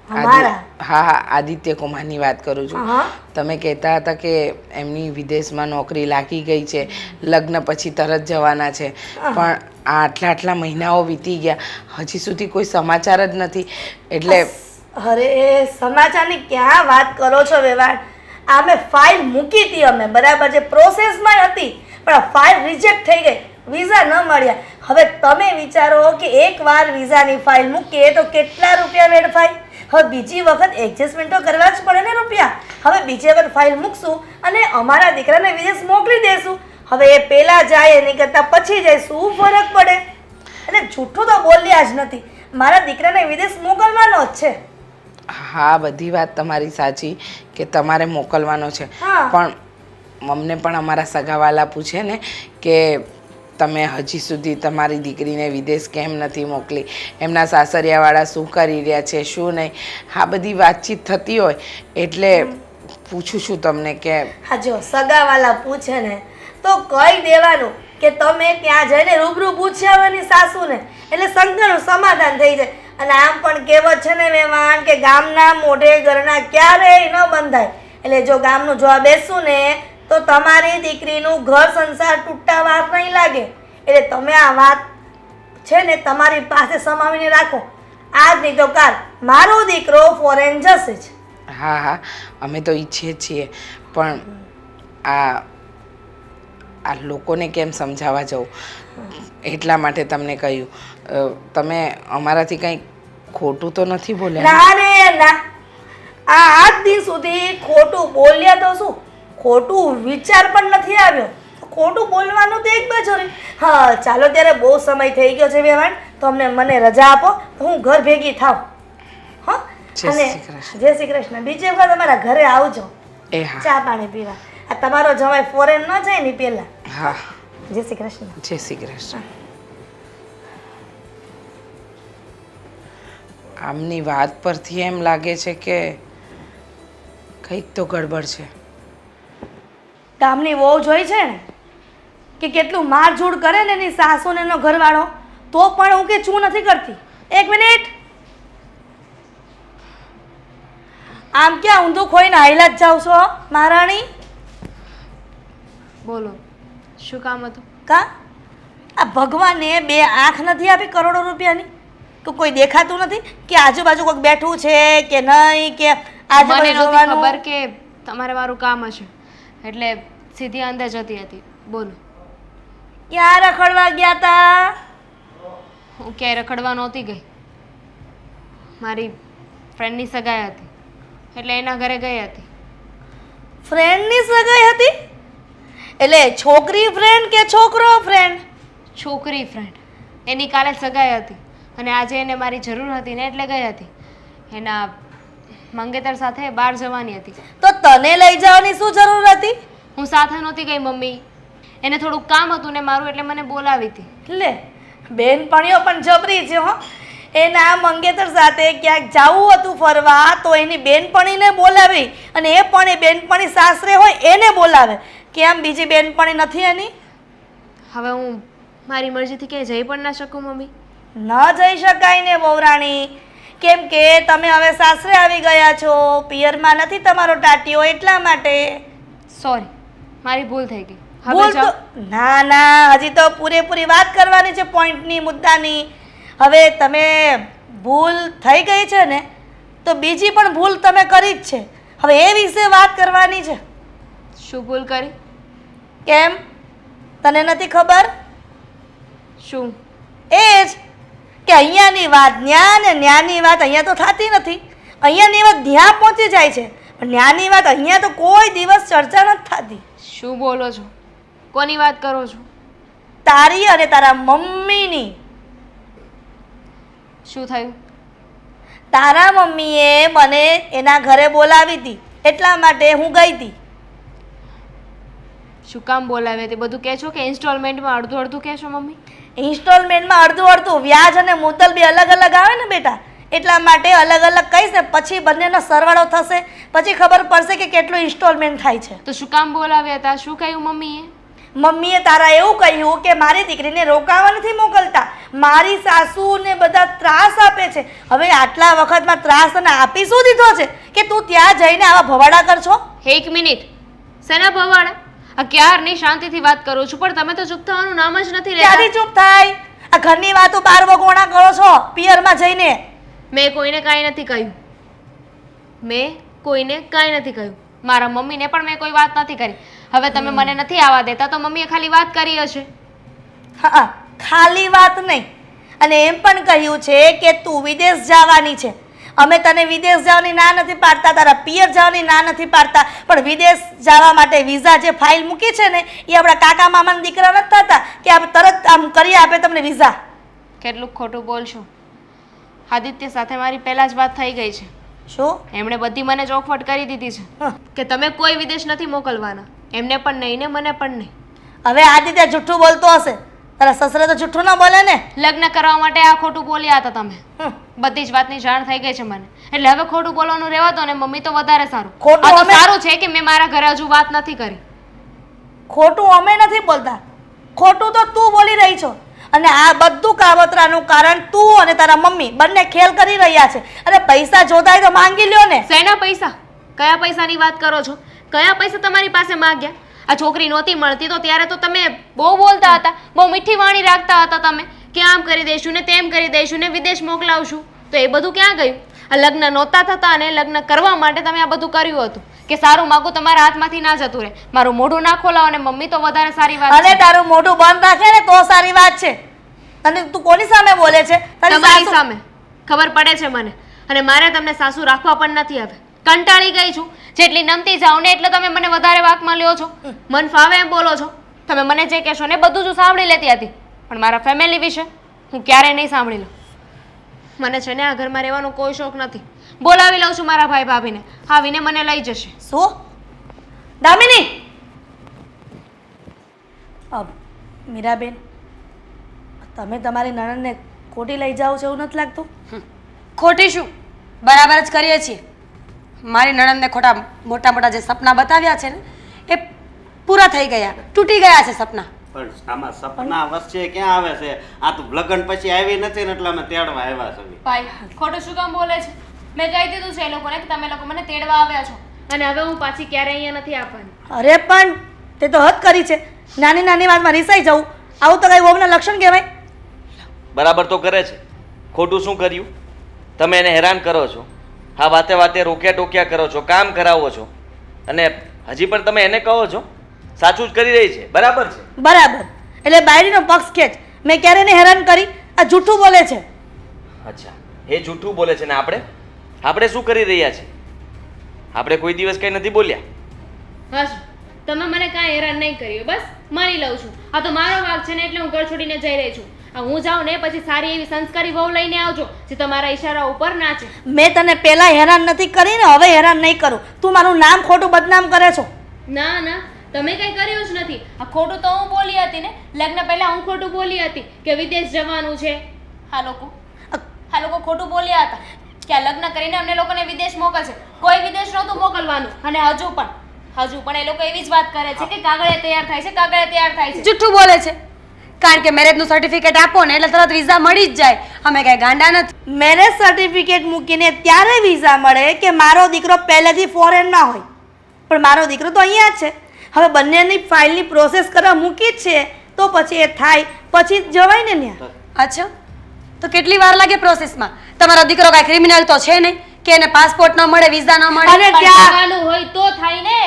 અમારા? હા હા, આદિત્ય કુમારની વાત કરું છું. હા. તમે કહેતા હતા કે એમની વિદેશમાં નોકરી લાગી ગઈ છે, લગ્ન પછી તરત જવાના છે, પણ આટલા મહિનાઓ વીતી ગયા, હજી સુધી કોઈ સમાચાર જ નથી. એટલે અરે સમાચારની ક્યાં વાત કરો છો વેવાણ? અમે ફાઇલ મૂકી હતી અમે, બરાબર છે, પ્રોસેસમાં હતી, પણ ફાઇલ રિજેક્ટ થઈ ગઈ, વિઝા ન મળ્યા. હવે તમે વિચારો કે એકવાર વિઝાની ફાઇલ મૂકીએ તો કેટલા રૂપિયા વેડફાય? હવે બીજી વખત એડજસ્ટમેન્ટ તો કરવા જ પડે ને રૂપિયા. હવે બીજી વખત ફાઇલ મૂકશું અને અમારા દીકરાને વિદેશ મોકલી દેશું. હવે એ પહેલાં જાય એની કરતાં પછી જાય, શું ફરક પડે? એટલે જૂઠું તો બોલ્યા જ નથી, મારા દીકરાને વિદેશ મોકલવાનો જ છે. હા, બધી વાત તમારી સાચી કે તમારે મોકલવાનો છે, પણ અમને પણ અમારા સગાવાલા પૂછે ને કે તમે હજી સુધી તમારી દીકરીને વિદેશ કેમ નથી મોકલી, એમના સાસરિયાવાળા શું કરી રહ્યા છે, શું નહીં. આ બધી વાતચીત થતી હોય એટલે પૂછું છું તમને કે હા, જો સગાવાલા પૂછે ને તો કહી દેવાનું કે તમે ત્યાં જઈને રૂબરૂ પૂછ્યા હોય ને સાસુને, એટલે સંકળનું સમાધાન થઈ જાય. અને આમ પણ કહેવત છે ને મહેમાન કે ગામના મોઢે ઘરના ક્યારેય ન બંધાય. એટલે જો ગામનું જોવા બેસું ને તો તમારી દીકરીનું ઘર સંસાર તૂટતા વાર નહીં લાગે. એટલે તમે આ વાત છે ને તમારી પાસે સમાવીને રાખો. આજ નહીં તો કાલ મારો દીકરો ફોરેન જશે જ. હા હા, અમે તો ઈચ્છીએ છીએ, પણ આ લોકોને કેમ સમજાવવા જવું એટલા માટે તમને કહ્યું. તમે અમારાથી કંઈ ખોટું તો નથી બોલ્યા? ના રે ના, આજ દિન સુધી ખોટું બોલ્યા તો શું, ખોટું વિચાર પણ નથી આવ્યો. ખોટું બોલવાનું તો એક બાજુ રહે. હા ચાલો, ત્યારે બહુ સમય થઈ ગયો છે વેવાણ, તો મને રજા આપો, હું ઘર ભેગી થાવ. હા, અને જય શ્રી કૃષ્ણ. બીજી વખત અમારા ઘરે આવજો, ચા પાણી પીવા. આ તમારો જમાઈ ફોરેન ન જાય ને પહેલા. હા, જય શ્રી કૃષ્ણ. જય શ્રી કૃષ્ણ. આમની વાત પરથી એમ લાગે છે કે કંઈક તો ગડબડ છે. ગામની વહુ જોઈ છે ને કે કેટલું મારઝૂડ કરે ને એની સાસુ ને એનો ઘરવાળો, તો પણ હું કે શું નથી કરતી. એક મિનિટ, આમ ક્યાં ઊંધું ખોઈને હાઈલા જ જાવ છો મહારાણી? બોલો, શું કામ હતું? કા આ ભગવાને બે આંખ નથી આપી કરોડો રૂપિયાની? તો કોઈ દેખાતું નથી કે આજુબાજુ કોઈક બેઠું છે કે નહીં, કે આજુબાજુ મને નહોતી જોવાનું? ખબર કે તમારે મારું કામ હશે, એટલે સીધી અંદર જતી હતી. બોલો. ક્યાં રખડવા ગયા તા? હું ક્યાંય રખડવા નહોતી ગઈ, મારી ફ્રેન્ડની સગાઈ હતી એટલે એના ઘરે ગઈ હતી. ફ્રેન્ડની સગાઈ હતી? એટલે છોકરી ફ્રેન્ડ કે છોકરો ફ્રેન્ડ? છોકરી ફ્રેન્ડ. એની કાલે જ સગાઈ હતી અને આજે એને મારી જરૂર હતી ને એટલે ગઈ હતી. એના મંગેતર સાથે બહાર જવાની હતી. તો તને લઈ જવાની શું જરૂર હતી? હું સાથે નહોતી ગઈ મમ્મી, એને થોડુંક કામ હતું ને મારું એટલે મને બોલાવી હતી. લે બેનપણીઓ પણ જબરી છે હો. એના મંગેતર સાથે ક્યાંક જવું હતું ફરવા તો એની બેનપણીને બોલાવી અને એ પણ એ બેનપણી સાસરે હોય એને બોલાવે. કેમ બીજી બેનપણી નથી એની? હવે હું મારી મરજીથી ક્યાંય જઈ પણ ના શકું મમ્મી. ન જઈ શકાય ને વહુરાણી, કેમ કે તમે હવે સાસરે આવી ગયા છો, પિયરમાં નથી તમારો ટાટિયો, એટલા માટે. સોરી, મારી ભૂલ થઈ ગઈ. હવે ભૂલ જાઓ. તો ના ના, હજી તો પૂરેપૂરી વાત કરવાની છે, પોઈન્ટની, મુદ્દાની. હવે તમે ભૂલ થઈ ગઈ છે ને તો બીજી પણ ભૂલ તમે કરી જ છે. હવે એ વિશે વાત કરવાની છે. શું ભૂલ કરી? કેમ તને નથી ખબર? શું? એ જ કે અહીંયાની વાત ન્યા ને ન્યાની વાત અહીંયા તો થતી નથી. અહીંયાની વાત ત્યાં પહોંચી જાય છે પણ ન્યાની વાત અહીંયા તો કોઈ દિવસ ચર્ચા નથી થતી. શું બોલો છો? કોની વાત કરો છો? તારી અને તારા મમ્મીની. શું થયું? તારા મમ્મીએ મને એના ઘરે બોલાવી હતી એટલા માટે હું ગઈ હતી. શું કામ બોલાવે તે બધું કહેશો કે ઇન્સ્ટોલમેન્ટમાં અડધું અડધું કહેશો મમ્મી? ઇન્સ્ટોલમેન્ટમાં અડધું અડધું, વ્યાજ અને મુદ્દલ બી અલગ અલગ આવે ને બેટા, એટલા માટે અલગ અલગ કહીશ ને પછી બંનેનો સરવાળો થશે, પછી ખબર પડશે કે કેટલું ઇન્સ્ટોલમેન્ટ થાય છે. તો શું કામ બોલાવ્યા હતા? શું કહ્યું મમ્મીએ? મમ્મીએ તારા એવું કહ્યું કે મારી દીકરીને રોકાવા નથી મોકલતા, મારી સાસુને બધા ત્રાસ આપે છે. હવે આટલા વખતમાં ત્રાસ તને આપી શું દીધો છે કે તું ત્યાં જઈને આવા ભવાડા કરશો? એક મિનિટ, શેના ભવાડા? આ ક્યારની શાંતિથી વાત કરું છું પણ તમે તો ચૂપ થવાનું નામ જ નથી ક્યાંથી લેતા. ચૂપ થાય? આ ઘરની વાતો બાર વગોણા કરો છો પિયરમાં જઈને. મેં કોઈને કાંઈ નથી કહ્યું. મેં કોઈને કાંઈ નથી કહ્યું. મારા મમ્મીને પણ મેં કોઈ વાત નથી કરી. હવે તમે મને નથી આવવા દેતા તો મમ્મીએ ખાલી વાત કરી હશે. હા, ખાલી વાત નહીં, અને એમ પણ કહ્યું છે કે તું વિદેશ જવાની છે. અમે તને વિદેશ જવાની ના નથી પાડતા, તારા પિયર જવાની ના નથી પાડતા, પણ વિદેશ જવા માટે વિઝા જે ફાઇલ મૂકી છે ને એ આપણા કાકા મામાના દીકરા નથી થતા કે આપ તરત આમ કરી આપે તમને વિઝા. કેટલું ખોટું બોલશો? આદિત્ય સાથે મારી પહેલાં જ વાત થઈ ગઈ છે. શું? એમણે બધી મને ચોખવટ કરી દીધી છે હં. કે તમે કોઈ વિદેશ નથી મોકલવાના, એમને પણ નહીં ને મને પણ નહીં. હવે આદિત્ય જુઠ્ઠું બોલતો હશે, તારા સસરે તો જુઠ્ઠું ન બોલે ને. લગ્ન કરવા માટે આ ખોટું બોલ્યા હતા તમે. હં. બધી જ વાતની જાણ થઈ ગઈ છે મને, એટલે હવે ખોટું બોલવાનું રહેવા દો ને મમ્મી, તો વધારે સારું. ખોટું આ તો અમે- સારું છે કે મેં મારા ઘરે હજુ વાત નથી કરી. ખોટું અમે નથી બોલતા, ખોટું તો તું બોલી રહી છો. અને આ બધું કાવતરાનું કારણ તું અને તારા મમ્મી બંને ખેલ કરી રહ્યા છે. અને પૈસા જોતા હોય તો માંગી લ્યો ને. શેના પૈસા? કયા પૈસાની વાત કરો છો? કયા પૈસા તમારી પાસે માંગ્યા? આ છોકરી નહોતી મળતી તો ત્યારે તો તમે બહુ બોલતા હતા, બહુ મીઠી વાણી રાખતા હતા તમે કે આમ કરી દઈશું ને તેમ કરી દઈશું ને વિદેશ મોકલાવશું. તો એ બધું ક્યાં ગયું? આ લગ્ન નહોતા થતા અને લગ્ન કરવા માટે તમે આ બધું કર્યું હતું કે સારું માગું તમારા હાથમાંથી ના જતું રહે, મારું મોઢું ના ખોલાવો અને મમ્મી તો વધારે સારી વાત અને છે. તારું મોઢું બંધ રાખે ને તો સારી વાત છે. અને તું કોની સામે બોલે છે? તારી તમારી સાસુ- સામે ખબર પડે છે મને, અને મારે તમને સાસુ રાખવા પણ નથી. હવે કંટાળી ગઈ છું. જેટલી નમતી જાઓ ને એટલે તમે મને વધારે વાકમાં લ્યો છો, મન ફાવે એમ બોલો છો. તમે મને જે કહેશો ને બધું જ સાંભળી લેતી હતી, પણ મારા ફેમિલી વિશે હું ક્યારેય નહીં સાંભળી લઉં. મને છે ને આ ઘરમાં રહેવાનો કોઈ શોખ નથી. બોલાવી લઉં છું મારા ભાઈ ભાભીને, આવીને મને લઈ જશે. શું? દામિની! અબ મીરાબેન, તમે તમારી નણંદને ખોટી લઈ જાઓ છો એવું નથી લાગતું? ખોટી શું, બરાબર જ કરીએ છીએ. મારી નણંદને મોટા મોટા જે સપના બતાવ્યા છે ને એ પૂરા થઈ ગયા, તૂટી ગયા છે સપના. પણ આમાં સપના વચ્ચે ક્યાં આવે છે? આ તો લગ્ન પછી આવી નથી ને એટલે અમે તેડવા આવ્યા છે. ભાઈ ખોટું શું કામ બોલે છે? મેં કહી દીધું છે એ લોકોને કે તમે લોકો મને તેડવા આવ્યા છો અને હવે હું પાછી ક્યારેય અહીંયા નથી આવવાની. અરે પણ તે તો હદ કરી છે. નાની નાની વાતમાં રિસાઈ જવું, આવું તો કઈ વહુના લક્ષણ કહેવાય? બરાબર તો કરે છે. ખોટું શું કર્યું? તમે એને હેરાન કરો છો, હા વાતે વાતે રોક્યા ટોક્યા કરો છો, કામ કરાવો છો, અને હજી પણ તમે એને કહો છો સાચું જ કરી રહી છે. બરાબર છે. બરાબર, એટલે બાયડીનો પક્ષ ખેંચ. મેં ક્યારે એને હેરાન કરી? આ જૂઠું બોલે છે. અચ્છા, એ જૂઠું બોલે છે ને આપણે શું કરી રહ્યા છીએ? આપણે કોઈ દિવસ કંઈ નથી બોલ્યા. બસ તમે મને કાંઈ હેરાન નહીં કર્યું, બસ માની લઉં છું. આ તો મારો વાંક છે ને એટલે હું ઘર છોડીને જઈ રહી છું. આ હું જાઉં ને પછી સારી એવી સંસ્કારી વહુ લઈને આવજો જે તમારા ઈશારા ઉપર નાચે. મેં તને પહેલા હેરાન નથી કરી ને, હવે હેરાન નહીં કરું. તું મારું નામ ખોટું બદનામ કરે છો. ના ના, તમે કંઈ કર્યું જ નથી. આ ખોટું તો હું બોલી હતી ને, લગ્ન પહેલા હું ખોટું બોલી હતી કે વિદેશ જવાનું છે. આ લોકો ખોટું બોલ્યા હતા કે આ લગ્ન કરીને અમને લોકોને વિદેશ મોકલશે. કોઈ વિદેશ નહોતું મોકલવાનું. અને હજુ પણ એ લોકો એવી જ વાત કરે છે કે કાગળે તૈયાર થાય છે, કાગળે તૈયાર થાય છે. જુઠ્ઠું બોલે છે. કારણ કે મેરેજનું સર્ટિફિકેટ આપો ને એટલે તરત વિઝા મળી જ જાય. અમે કઈ ગાંડા નથી. મેરેજ સર્ટિફિકેટ મૂકીને ત્યારે વિઝા મળે કે મારો દીકરો પહેલેથી ફોરેનમાં હોય. પણ મારો દીકરો તો અહીંયા જ છે. હવે બંનેની ફાઇલની પ્રોસેસ કરવા મૂકી જ છે તો પછી એ થાય પછી જ જવાય ને ત્યાં. અચ્છા, તો કેટલી વાર લાગે પ્રોસેસમાં? તમારો દીકરો કાંઈ ક્રિમિનલ તો છે નહીં કે એને પાસપોર્ટ ન મળે, વિઝા ન મળે? અને પણ ત્યાં જવાનું હોય તો થાય ને.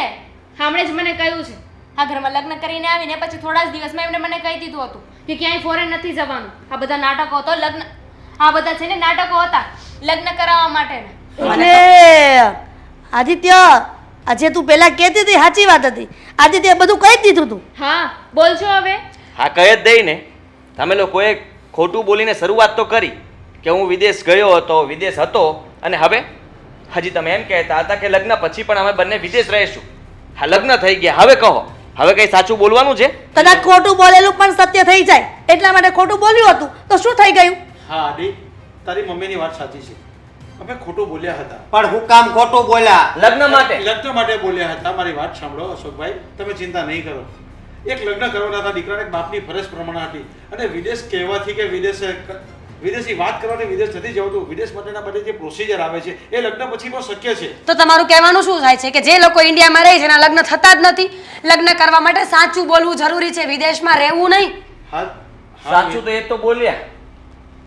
હમણે જ મને કહ્યું છે. આ ઘરમાં લગ્ન કરીને આવીને પછી થોડા જ દિવસમાં એમણે મને કહી દીધું હતું કે ક્યાંય ફોરેન નથી જવાનું. આ બધા નાટકો હતો આ બધા છે ને નાટકો હતા લગ્ન કરાવવા માટેના. અને આદિત્ય, આજે તું પહેલા કહેતી હતી સાચી વાત હતી. આદિત્ય બધું કહી જ દીધું તું. હા, બોલજો હવે. હા, કહી જ દઈ ને. તમે લોકોએ ખોટું બોલીને શરૂઆત તો કરી કે હું વિદેશ ગયો હતો, વિદેશ હતો, અને હવે હજી તમે એમ કહેતા હતા કે લગ્ન પછી પણ અમે બંને વિદેશ રહીશું. હા, લગ્ન થઈ ગયા, હવે કહો, હવે કઈ સાચું બોલવાનું છે? કદાચ ખોટું બોલેલું પણ સત્ય થઈ જાય એટલા માટે ખોટું બોલ્યું હતું તો શું થઈ ગયું? હા આદિ, તારી મમ્મીની વાત સાચી છે. અમે ખોટું બોલ્યા હતા. પણ હું કામ ખોટું બોલ્યા? લગ્ન માટે. લગ્ન માટે બોલ્યા હતા. મારી વાત સાંભળો અશોકભાઈ, તમે ચિંતા નહીં કરો. એક લગ્ન કરવાના હતા, દીકરાને એક બાપની ફરજ પ્રમાણે હતી. અને વિદેશ કહેવાથી કે વિદેશી વાત કરવાથી વિદેશ નથી જવાતું. વિદેશ માટેના બધે જે પ્રોસિજર આવે છે એ લગ્ન પછી પણ શક્ય છે. તો તમારું કહેવાનું શું થાય છે કે જે લોકો ઇન્ડિયામાં રહે છે એના લગ્ન થતા જ નથી? લગ્ન કરવા માટે સાચું બોલવું જરૂરી છે, વિદેશમાં રહેવું નહીં. હા, સાચું તો એ તો બોલ્યા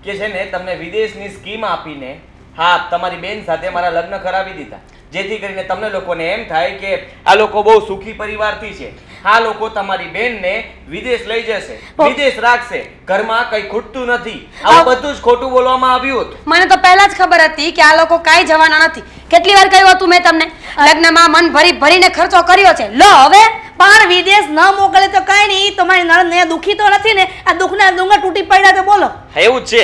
કે છે ને તમને વિદેશની સ્કીમ આપીને હા તમારી બેન સાથે મારા લગ્ન કરાવી દીધા, જેથી કરીને તમને લોકોને એમ થાય કે આ લોકો બહુ સુખી પરિવારથી છે. આ લોકો તમારી બેનને વિદેશ લઈ જશે, વિદેશ રાખશે, ઘરમાં કઈ ખૂટતું નથી. આ બધું જ ખોટું બોલવામાં આવ્યું હતું. મને તો પહેલા જ ખબર હતી કે આ લોકો કાંઈ જવાના નથી. કેટલી વાર કહ્યું હતું મેં તમને? લગ્નમાં મન ભરીને ખર્ચો કર્યો છે. લો હવે પણ વિદેશ ન મોકલે તો કાંઈ નહીં. તમારી નણંદ દુઃખી તો નથી ને? આ દુઃખના ડુંગર તૂટી પડ્યા તો બોલો. એવું જ છે.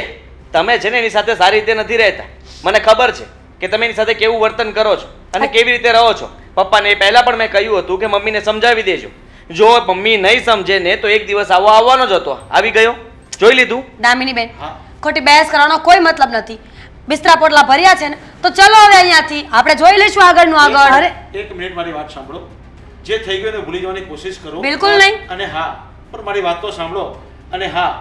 તમે છે ને એની સાથે સારી રીતે નથી રહેતા. મને ખબર છે કે તમે એની સાથે કેવું વર્તન કરો છો અને કેવી રીતે રહો છો. પપ્પાને એ પહેલા પણ મેં કહ્યું હતું કે મમ્મીને સમજાવી દેજો. જો મમ્મી નહીં સમજે ને તો એક દિવસ આવવાનો જ હતો. આવી ગયો, જોઈ લીધું. દામિની બેન, ખોટી બહેસ કરવાનો કોઈ મતલબ નથી. બિસ્તરા પોટલા ભર્યા છે ને તો ચલો હવે અહીંયાથી આપણે જોઈ લઈશું આગળનું આગળ. અરે એક મિનિટ મારી વાત સાંભળો. જે થઈ ગયું એને ભૂલી જવાની કોશિશ કરો. બિલકુલ નહીં. અને હા, પણ મારી વાત તો સાંભળો. અને હા,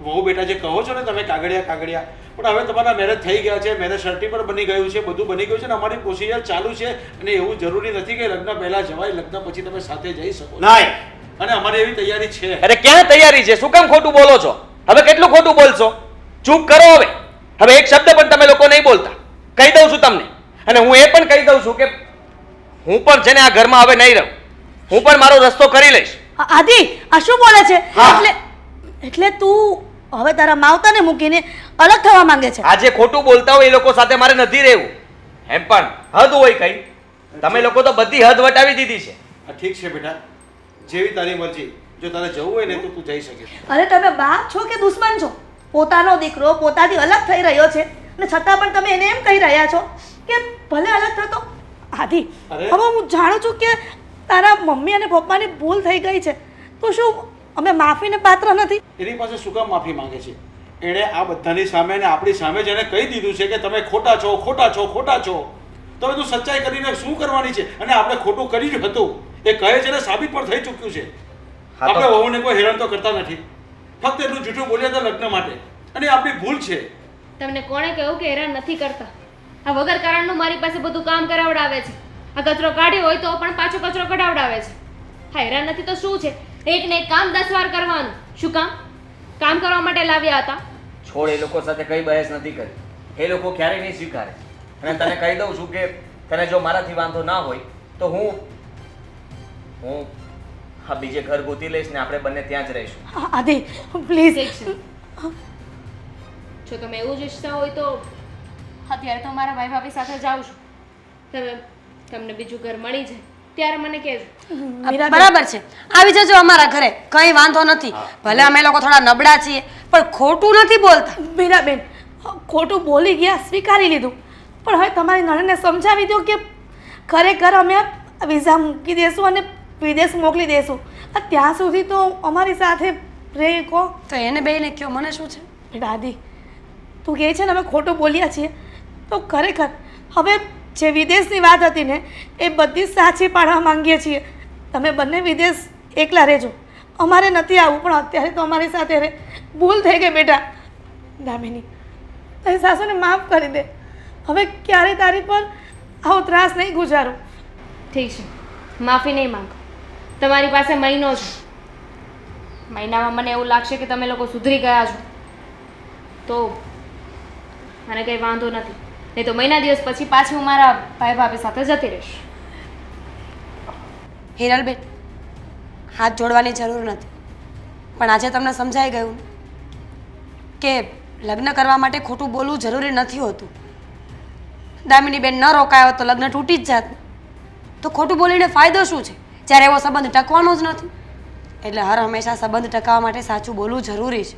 વહુ બેટા જે કહો છો ને તમે કાગળિયા, પણ હવે તમારા મેરેજ થઈ ગયા છે, મેરેજ સર્ટિફિકેટ બની ગયું છે, બધું બની ગયું છે ને અમારી પ્રોસિજર ચાલુ છે. અને એવું જરૂરી નથી કે લગ્ન પહેલા જવાય, લગ્ન પછી તમે સાથે જઈ શકો. નહીં. અને અમારી એવી તૈયારી છે. અરે ક્યાં તૈયારી છે? શું કામ ખોટું બોલો છો? હવે કેટલું ખોટું બોલશો? ચૂપ કરો હવે. હવે એક શબ્દ પણ તમે લોકો નહીં બોલતા. કહી દઉં છું તમને. અને હું એ પણ કહી દઉં છું કે હું પણ છે ને આ ઘરમાં હવે નહીં રહું. હું પણ મારો રસ્તો કરી લઈશ. આદિ, આ શું બોલે છે? એટલે તું હવે તારા માવતાને મૂકીને અલગ થવા માંગે છે? આજે ખોટું બોલતા હોય એ લોકો સાથે મારે નથી રહેવું. એમ પણ હદ હોય કઈ. તમે લોકો તો બધી હદ વટાવી દીધી છે. હા ઠીક છે બેટા, જેવી તારી મરજી. જો તારે જવું હોય ને તો તું જઈ શકે. અરે તમે બાપ છો કે દુશ્મન છો? પોતાનો દીકરો પોતાથી અલગ થઈ રહ્યો છે અને છતાં પણ તમે એને એમ કહી રહ્યા છો કે ભલે અલગ થતો. આદિ, હવે હું જાણું છું કે તારા મમ્મી અને પપ્પાની ભૂલ થઈ ગઈ છે, તો શું અમે માફીને પાત્ર નથી? એની પાસે શું કામ માફી માંગે છે? એણે આ બધાની સામે ને આપણી સામે જ એને કહી દીધું છે કે તમે ખોટા છો, ખોટા છો, ખોટા છો. તો હવે તું સચ્ચાઈ કરીને શું કરવાની છે? અને આપણે ખોટું કર્યું જ હતું એ કહે છે ને સાબિત પણ થઈ ચૂક્યું છે. આપણે વહુને કોઈ હેરાન તો કરતા નથી. ફક્ત એટલું જૂઠું બોલ્યા હતા લગ્ન માટે, અને આપણી ભૂલ છે. તમને કોણે કહ્યું કે હેરાન નથી કરતા? આ વગર કારણનું મારી પાસે બધું કામ કરાવડાવે છે. આ કચરો કાઢ્યો હોય તો પણ પાછો કચરો કઢાવડાવે છે. હા, હેરાન નથી તો શું છે? એક ને એક કામ 10 વાર કરવાનું. શું કામ? કામ કરવા માટે લાવ્યા હતા. છોડ, એ લોકો સાથે કઈ બહેસ નથી કરી. એ લોકો ક્યારેય નહીં સ્વીકારે. અને તને કહી દઉં છું કે તને જો મારાથી વાંધો ના હોય તો હું હા બીજે ઘર ગોતી લઈશ ને આપણે બંને ત્યાં જ રહીશું. આદિ પ્લીઝ. જો તમે એવું જ ઈચ્છતા હોય તો અત્યારે તો મારા ભાઈ ભાભી સાથે જાઉં છું. તમને બીજું ઘર મળી જાય ત્યારે મને કહેજો. બરાબર છે, આવી જજો અમારા ઘરે, કઈ વાંધો નથી. ભલે અમે લોકો થોડા નબળા છીએ પણ ખોટું નથી બોલતા. મીરાબેન, ખોટું બોલી ગયા, સ્વીકારી લીધું, પણ હવે તમારી નણંદને સમજાવી દો કે ખરેખર અમે વિઝા મૂકી દઈશું અને વિદેશ મોકલી દઈશું. ત્યાં સુધી તો અમારી સાથે રહે કહો. તો એને બેને કયો, મને શું છે? દાદી, તું કહે છે ને અમે ખોટું બોલ્યા છીએ, તો ખરેખર હવે જે વિદેશની વાત હતી ને એ બધી સાચી પાડવા માંગીએ છીએ. તમે બંને વિદેશ એકલા રહેજો, અમારે નથી આવવું, પણ અત્યારે તો અમારી સાથે રહે. ભૂલ થઈ ગઈ બેટા. દામિની, તારી સાસુને માફ કરી દે. હવે ક્યારે તારી પર આવો ત્રાસ નહીં ગુજારું. ઠીક છે, માફી નહીં માંગો. તમારી પાસે મહિનો છે. મહિનામાં મને એવું લાગશે કે તમે લોકો સુધરી ગયા છો તો મને કંઈ વાંધો નથી, નહીં તો મહિના દિવસ પછી પાછી હું મારા ભાઈ ભાભી સાથે જતી રહીશ. હિરલબેન, હાથ જોડવાની જરૂર નથી, પણ આજે તમને સમજાઈ ગયું કે લગ્ન કરવા માટે ખોટું બોલવું જરૂરી નથી હોતું. દામિનીબેન ન રોકાયો તો લગ્ન તૂટી જ જાત, તો ખોટું બોલીને ફાયદો શું છે જ્યારે એવો સંબંધ ટકવાનો જ નથી. એટલે હર હંમેશા સંબંધ ટકાવવા માટે સાચું બોલવું જરૂરી છે.